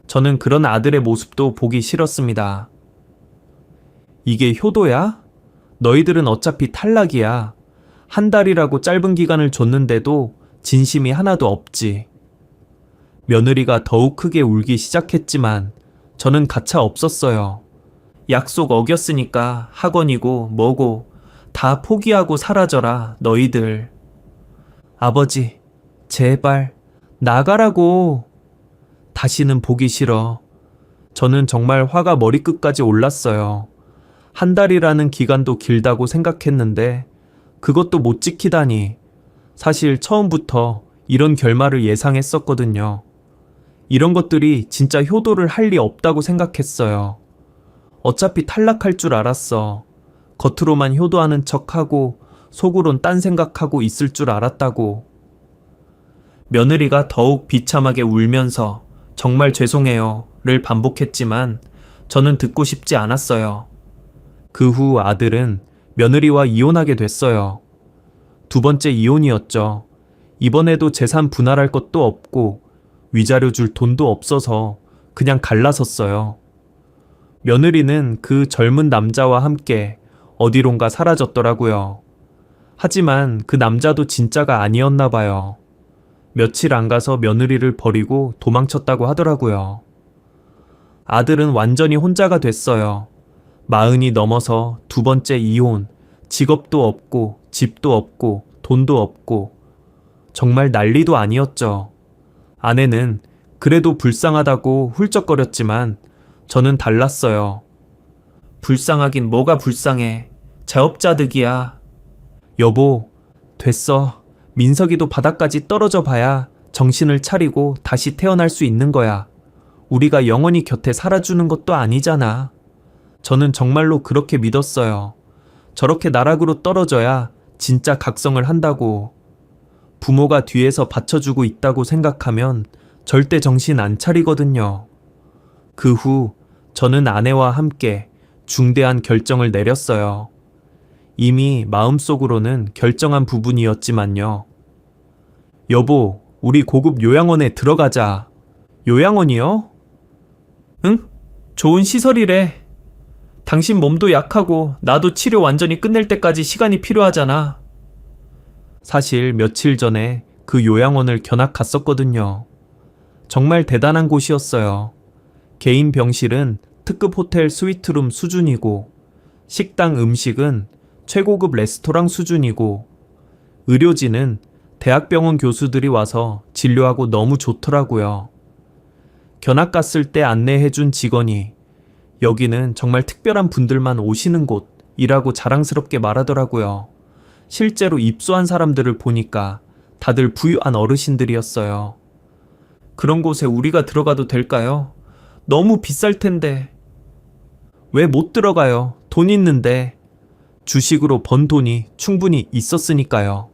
저는 그런 아들의 모습도 보기 싫었습니다. 이게 효도야? 너희들은 어차피 탈락이야. 한 달이라고 짧은 기간을 줬는데도 진심이 하나도 없지. 며느리가 더욱 크게 울기 시작했지만 저는 가차 없었어요. 약속 어겼으니까 학원이고 뭐고 다 포기하고 사라져라, 너희들. 아버지, 제발 나가라고. 다시는 보기 싫어. 저는 정말 화가 머리끝까지 올랐어요. 한 달이라는 기간도 길다고 생각했는데 그것도 못 지키다니. 사실 처음부터 이런 결말을 예상했었거든요. 이런 것들이 진짜 효도를 할 리 없다고 생각했어요. 어차피 탈락할 줄 알았어. 겉으로만 효도하는 척하고 속으론 딴 생각하고 있을 줄 알았다고. 며느리가 더욱 비참하게 울면서 정말 죄송해요를 반복했지만 저는 듣고 싶지 않았어요. 그 후 아들은 며느리와 이혼하게 됐어요. 두 번째 이혼이었죠. 이번에도 재산 분할할 것도 없고 위자료 줄 돈도 없어서 그냥 갈라섰어요. 며느리는 그 젊은 남자와 함께 어디론가 사라졌더라고요. 하지만 그 남자도 진짜가 아니었나 봐요. 며칠 안 가서 며느리를 버리고 도망쳤다고 하더라고요. 아들은 완전히 혼자가 됐어요. 40이 넘어서 두 번째 이혼, 직업도 없고 집도 없고 돈도 없고 정말 난리도 아니었죠. 아내는 그래도 불쌍하다고 훌쩍거렸지만 저는 달랐어요. 불쌍하긴 뭐가 불쌍해. 자업자득이야. 여보, 됐어. 민석이도 바닥까지 떨어져 봐야 정신을 차리고 다시 태어날 수 있는 거야. 우리가 영원히 곁에 살아주는 것도 아니잖아. 저는 정말로 그렇게 믿었어요. 저렇게 나락으로 떨어져야 진짜 각성을 한다고. 부모가 뒤에서 받쳐주고 있다고 생각하면 절대 정신 안 차리거든요. 그 후 저는 아내와 함께 중대한 결정을 내렸어요. 이미 마음속으로는 결정한 부분이었지만요. 여보, 우리 고급 요양원에 들어가자. 요양원이요? 응? 좋은 시설이래. 당신 몸도 약하고 나도 치료 완전히 끝낼 때까지 시간이 필요하잖아. 사실 며칠 전에 그 요양원을 견학 갔었거든요. 정말 대단한 곳이었어요. 개인 병실은 특급 호텔 스위트룸 수준이고 식당 음식은 최고급 레스토랑 수준이고 의료진은 대학병원 교수들이 와서 진료하고 너무 좋더라고요. 견학 갔을 때 안내해준 직원이 여기는 정말 특별한 분들만 오시는 곳이라고 자랑스럽게 말하더라고요. 실제로 입소한 사람들을 보니까 다들 부유한 어르신들이었어요. 그런 곳에 우리가 들어가도 될까요? 너무 비쌀 텐데. 왜 못 들어가요? 돈 있는데. 주식으로 번 돈이 충분히 있었으니까요.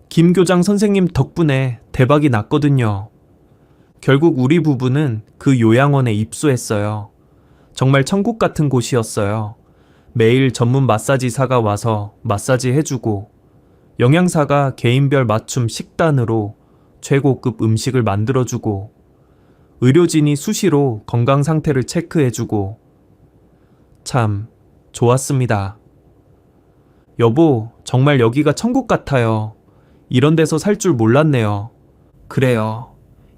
김 교장 선생님 덕분에 대박이 났거든요. 결국 우리 부부는 그 요양원에 입소했어요. 정말 천국 같은 곳이었어요. 매일 전문 마사지사가 와서 마사지 해주고 영양사가 개인별 맞춤 식단으로 최고급 음식을 만들어주고 의료진이 수시로 건강 상태를 체크해주고 참 좋았습니다. 여보, 정말 여기가 천국 같아요. 이런 데서 살 줄 몰랐네요. 그래요.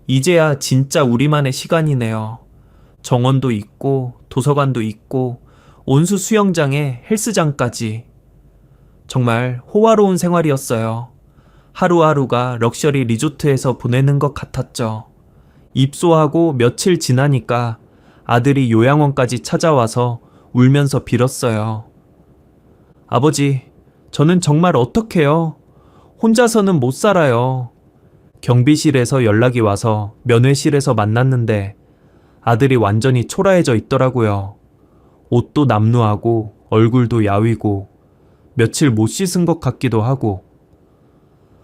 이제야 진짜 우리만의 시간이네요. 정원도 있고 도서관도 있고 온수 수영장에 헬스장까지. 정말 호화로운 생활이었어요. 하루하루가 럭셔리 리조트에서 보내는 것 같았죠. 입소하고 며칠 지나니까 아들이 요양원까지 찾아와서 울면서 빌었어요. 아버지, 저는 정말 어떡해요? 혼자서는 못 살아요. 경비실에서 연락이 와서 면회실에서 만났는데 아들이 완전히 초라해져 있더라고요. 옷도 남루하고 얼굴도 야위고 며칠 못 씻은 것 같기도 하고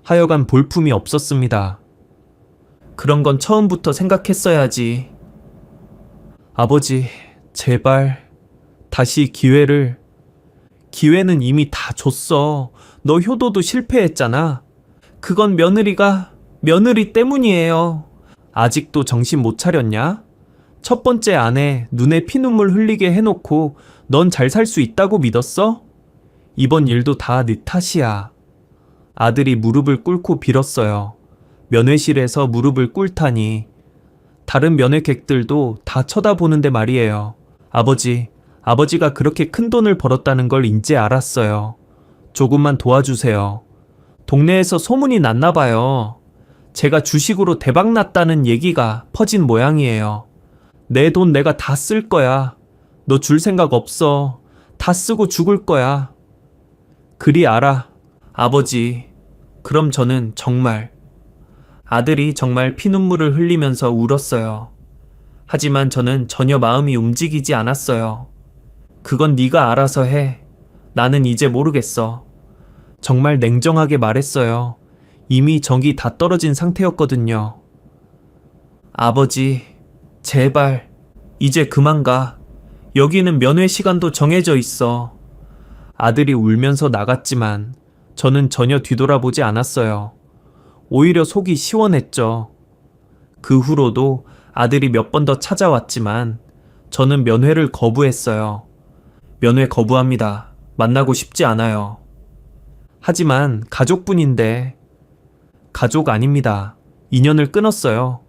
하여간 볼품이 없었습니다. 그런 건 처음부터 생각했어야지. 아버지, 제발 다시 기회는 이미 다 줬어. 너 효도도 실패했잖아. 그건 며느리 때문이에요. 아직도 정신 못 차렸냐? 첫 번째 아내 눈에 피눈물 흘리게 해놓고 넌 잘 살 수 있다고 믿었어? 이번 일도 다 네 탓이야. 아들이 무릎을 꿇고 빌었어요. 면회실에서 무릎을 꿇다니. 다른 면회객들도 다 쳐다보는데 말이에요. 아버지가 그렇게 큰 돈을 벌었다는 걸 이제 알았어요. 조금만 도와주세요. 동네에서 소문이 났나 봐요. 제가 주식으로 대박 났다는 얘기가 퍼진 모양이에요. 내 돈 내가 다 쓸 거야. 너 줄 생각 없어. 다 쓰고 죽을 거야. 그리 알아. 아버지, 그럼 저는 정말. 아들이 정말 피눈물을 흘리면서 울었어요. 하지만 저는 전혀 마음이 움직이지 않았어요. 그건 네가 알아서 해. 나는 이제 모르겠어. 정말 냉정하게 말했어요. 이미 정이 다 떨어진 상태였거든요. 아버지, 제발, 이제 그만 가. 여기는 면회 시간도 정해져 있어. 아들이 울면서 나갔지만 저는 전혀 뒤돌아보지 않았어요. 오히려 속이 시원했죠. 그 후로도 아들이 몇 번 더 찾아왔지만 저는 면회를 거부했어요. 면회 거부합니다. 만나고 싶지 않아요. 하지만 가족분인데. 가족 아닙니다. 인연을 끊었어요.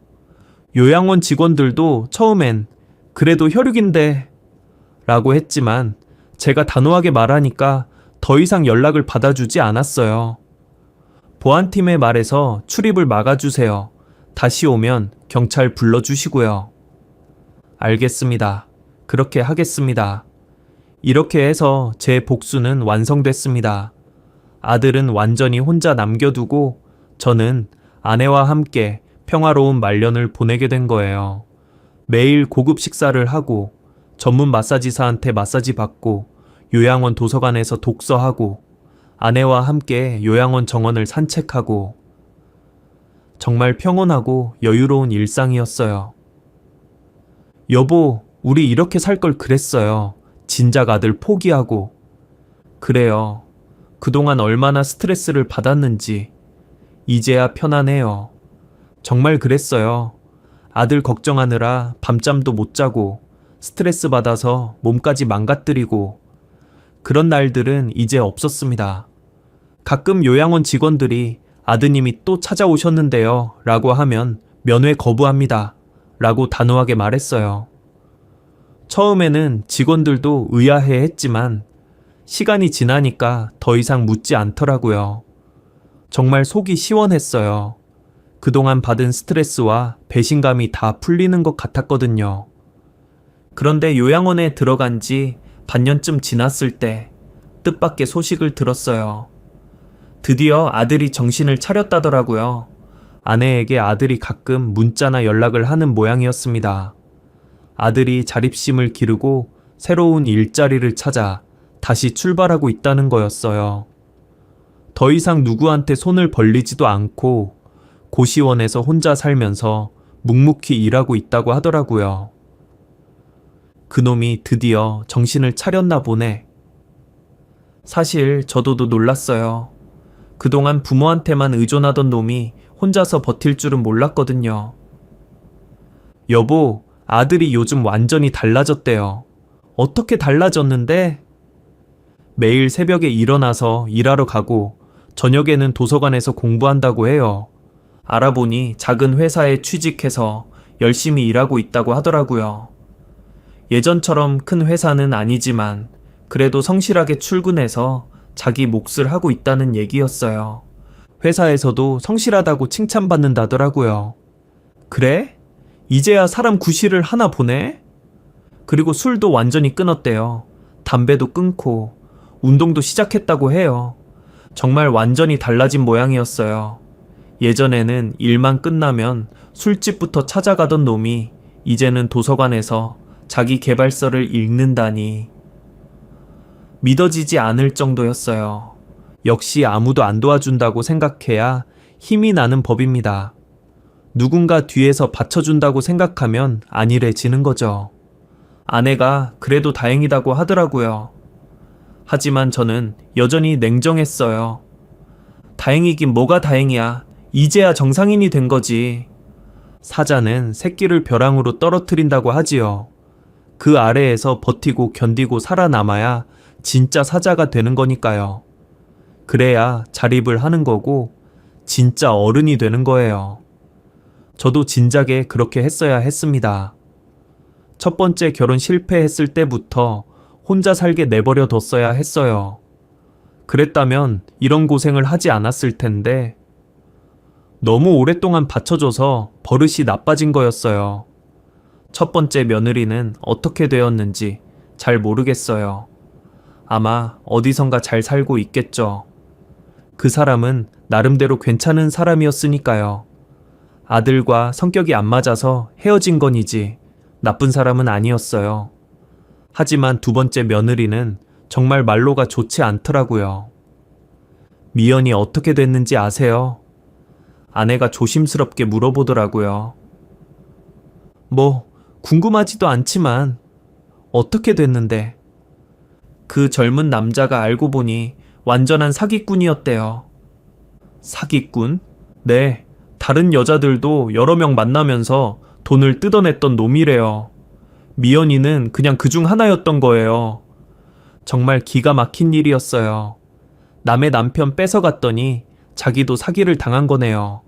요양원 직원들도 처음엔 그래도 혈육인데 라고 했지만 제가 단호하게 말하니까 더 이상 연락을 받아주지 않았어요. 보안팀에 말해서 출입을 막아주세요. 다시 오면 경찰 불러주시고요. 알겠습니다. 그렇게 하겠습니다. 이렇게 해서 제 복수는 완성됐습니다. 아들은 완전히 혼자 남겨두고 저는 아내와 함께 평화로운 말년을 보내게 된 거예요. 매일 고급 식사를 하고 전문 마사지사한테 마사지 받고 요양원 도서관에서 독서하고 아내와 함께 요양원 정원을 산책하고 정말 평온하고 여유로운 일상이었어요. 여보, 우리 이렇게 살 걸 그랬어요. 진작 아들 포기하고. 그래요. 그동안 얼마나 스트레스를 받았는지 이제야 편안해요. 정말 그랬어요. 아들 걱정하느라 밤잠도 못 자고 스트레스 받아서 몸까지 망가뜨리고 그런 날들은 이제 없었습니다. 가끔 요양원 직원들이 아드님이 또 찾아오셨는데요 라고 하면 면회 거부합니다 라고 단호하게 말했어요. 처음에는 직원들도 의아해 했지만 시간이 지나니까 더 이상 묻지 않더라고요. 정말 속이 시원했어요. 그동안 받은 스트레스와 배신감이 다 풀리는 것 같았거든요. 그런데 요양원에 들어간 지 반년쯤 지났을 때 뜻밖의 소식을 들었어요. 드디어 아들이 정신을 차렸다더라고요. 아내에게 아들이 가끔 문자나 연락을 하는 모양이었습니다. 아들이 자립심을 기르고 새로운 일자리를 찾아 다시 출발하고 있다는 거였어요. 더 이상 누구한테 손을 벌리지도 않고 고시원에서 혼자 살면서 묵묵히 일하고 있다고 하더라고요. 그놈이 드디어 정신을 차렸나 보네. 사실 저도 놀랐어요. 그동안 부모한테만 의존하던 놈이 혼자서 버틸 줄은 몰랐거든요. 여보, 아들이 요즘 완전히 달라졌대요. 어떻게 달라졌는데? 매일 새벽에 일어나서 일하러 가고 저녁에는 도서관에서 공부한다고 해요. 알아보니 작은 회사에 취직해서 열심히 일하고 있다고 하더라고요. 예전처럼 큰 회사는 아니지만 그래도 성실하게 출근해서 자기 몫을 하고 있다는 얘기였어요. 회사에서도 성실하다고 칭찬받는다더라고요. 그래? 이제야 사람 구실을 하나 보네? 그리고 술도 완전히 끊었대요. 담배도 끊고 운동도 시작했다고 해요. 정말 완전히 달라진 모양이었어요. 예전에는 일만 끝나면 술집부터 찾아가던 놈이 이제는 도서관에서 자기 개발서를 읽는다니 믿어지지 않을 정도였어요. 역시 아무도 안 도와준다고 생각해야 힘이 나는 법입니다. 누군가 뒤에서 받쳐준다고 생각하면 안일해지는 거죠. 아내가 그래도 다행이다고 하더라고요. 하지만 저는 여전히 냉정했어요. 다행이긴 뭐가 다행이야. 이제야 정상인이 된 거지. 사자는 새끼를 벼랑으로 떨어뜨린다고 하지요. 그 아래에서 버티고 견디고 살아남아야 진짜 사자가 되는 거니까요. 그래야 자립을 하는 거고 진짜 어른이 되는 거예요. 저도 진작에 그렇게 했어야 했습니다. 첫 번째 결혼 실패했을 때부터 혼자 살게 내버려 뒀어야 했어요. 그랬다면 이런 고생을 하지 않았을 텐데 너무 오랫동안 받쳐줘서 버릇이 나빠진 거였어요. 첫 번째 며느리는 어떻게 되었는지 잘 모르겠어요. 아마 어디선가 잘 살고 있겠죠. 그 사람은 나름대로 괜찮은 사람이었으니까요. 아들과 성격이 안 맞아서 헤어진 건이지 나쁜 사람은 아니었어요. 하지만 두 번째 며느리는 정말 말로가 좋지 않더라고요. 미연이 어떻게 됐는지 아세요? 아내가 조심스럽게 물어보더라고요. 뭐 궁금하지도 않지만 어떻게 됐는데? 그 젊은 남자가 알고 보니 완전한 사기꾼이었대요. 사기꾼? 네, 다른 여자들도 여러 명 만나면서 돈을 뜯어냈던 놈이래요. 미연이는 그냥 그중 하나였던 거예요. 정말 기가 막힌 일이었어요. 남의 남편 뺏어갔더니 자기도 사기를 당한 거네요.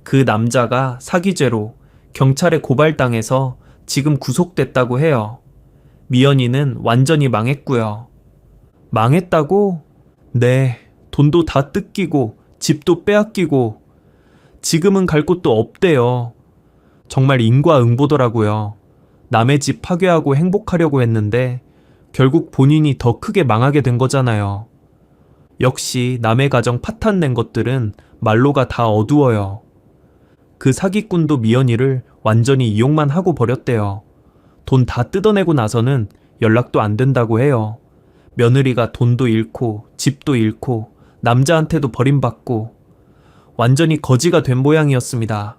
그 남자가 사기죄로 경찰에 고발당해서 지금 구속됐다고 해요. 미연이는 완전히 망했고요. 망했다고? 네, 돈도 다 뜯기고 집도 빼앗기고 지금은 갈 곳도 없대요. 정말 인과응보더라고요. 남의 집 파괴하고 행복하려고 했는데 결국 본인이 더 크게 망하게 된 거잖아요. 역시 남의 가정 파탄낸 것들은 말로가 다 어두워요. 그 사기꾼도 미연이를 완전히 이용만 하고 버렸대요. 돈 다 뜯어내고 나서는 연락도 안 된다고 해요. 며느리가 돈도 잃고 집도 잃고 남자한테도 버림받고 완전히 거지가 된 모양이었습니다.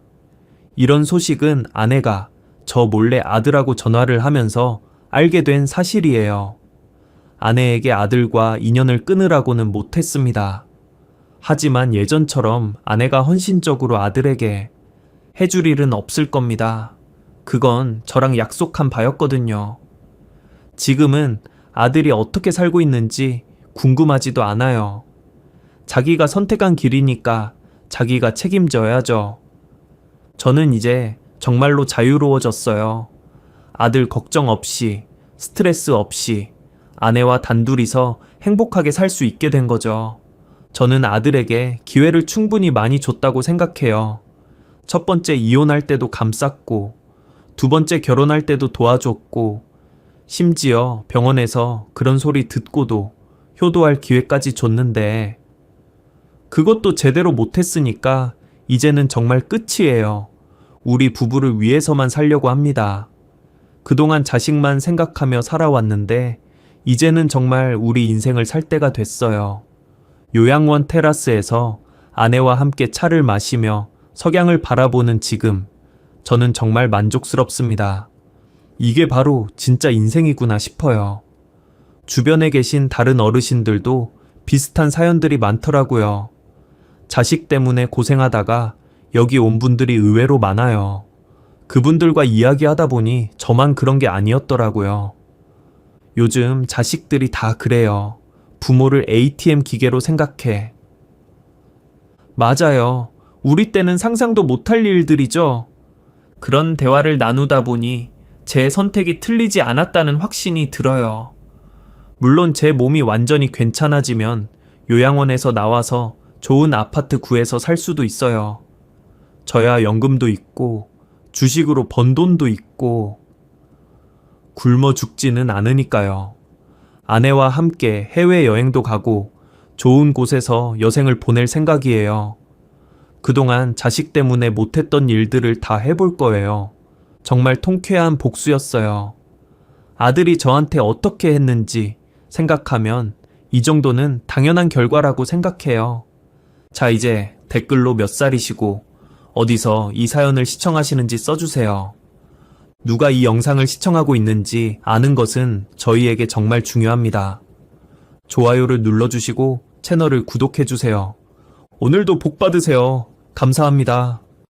이런 소식은 아내가 저 몰래 아들하고 전화를 하면서 알게 된 사실이에요. 아내에게 아들과 인연을 끊으라고는 못했습니다. 하지만 예전처럼 아내가 헌신적으로 아들에게 해줄 일은 없을 겁니다. 그건 저랑 약속한 바였거든요. 지금은 아들이 어떻게 살고 있는지 궁금하지도 않아요. 자기가 선택한 길이니까 자기가 책임져야죠. 저는 이제 정말로 자유로워졌어요. 아들 걱정 없이, 스트레스 없이 아내와 단둘이서 행복하게 살 수 있게 된 거죠. 저는 아들에게 기회를 충분히 많이 줬다고 생각해요. 첫 번째 이혼할 때도 감쌌고, 두 번째 결혼할 때도 도와줬고, 심지어 병원에서 그런 소리 듣고도 효도할 기회까지 줬는데, 그것도 제대로 못했으니까 이제는 정말 끝이에요. 우리 부부를 위해서만 살려고 합니다. 그동안 자식만 생각하며 살아왔는데 이제는 정말 우리 인생을 살 때가 됐어요. 요양원 테라스에서 아내와 함께 차를 마시며 석양을 바라보는 지금, 저는 정말 만족스럽습니다. 이게 바로 진짜 인생이구나 싶어요. 주변에 계신 다른 어르신들도 비슷한 사연들이 많더라고요. 자식 때문에 고생하다가 여기 온 분들이 의외로 많아요. 그분들과 이야기하다 보니 저만 그런 게 아니었더라고요. 요즘 자식들이 다 그래요. 부모를 ATM 기계로 생각해. 맞아요. 우리 때는 상상도 못할 일들이죠. 그런 대화를 나누다 보니 제 선택이 틀리지 않았다는 확신이 들어요. 물론 제 몸이 완전히 괜찮아지면 요양원에서 나와서 좋은 아파트 구해서 살 수도 있어요. 저야 연금도 있고 주식으로 번 돈도 있고 굶어 죽지는 않으니까요. 아내와 함께 해외여행도 가고 좋은 곳에서 여생을 보낼 생각이에요. 그동안 자식 때문에 못했던 일들을 다 해볼 거예요. 정말 통쾌한 복수였어요. 아들이 저한테 어떻게 했는지 생각하면 이 정도는 당연한 결과라고 생각해요. 자, 이제 댓글로 몇 살이시고 어디서 이 사연을 시청하시는지 써주세요. 누가 이 영상을 시청하고 있는지 아는 것은 저희에게 정말 중요합니다. 좋아요를 눌러주시고 채널을 구독해주세요. 오늘도 복 받으세요. 감사합니다.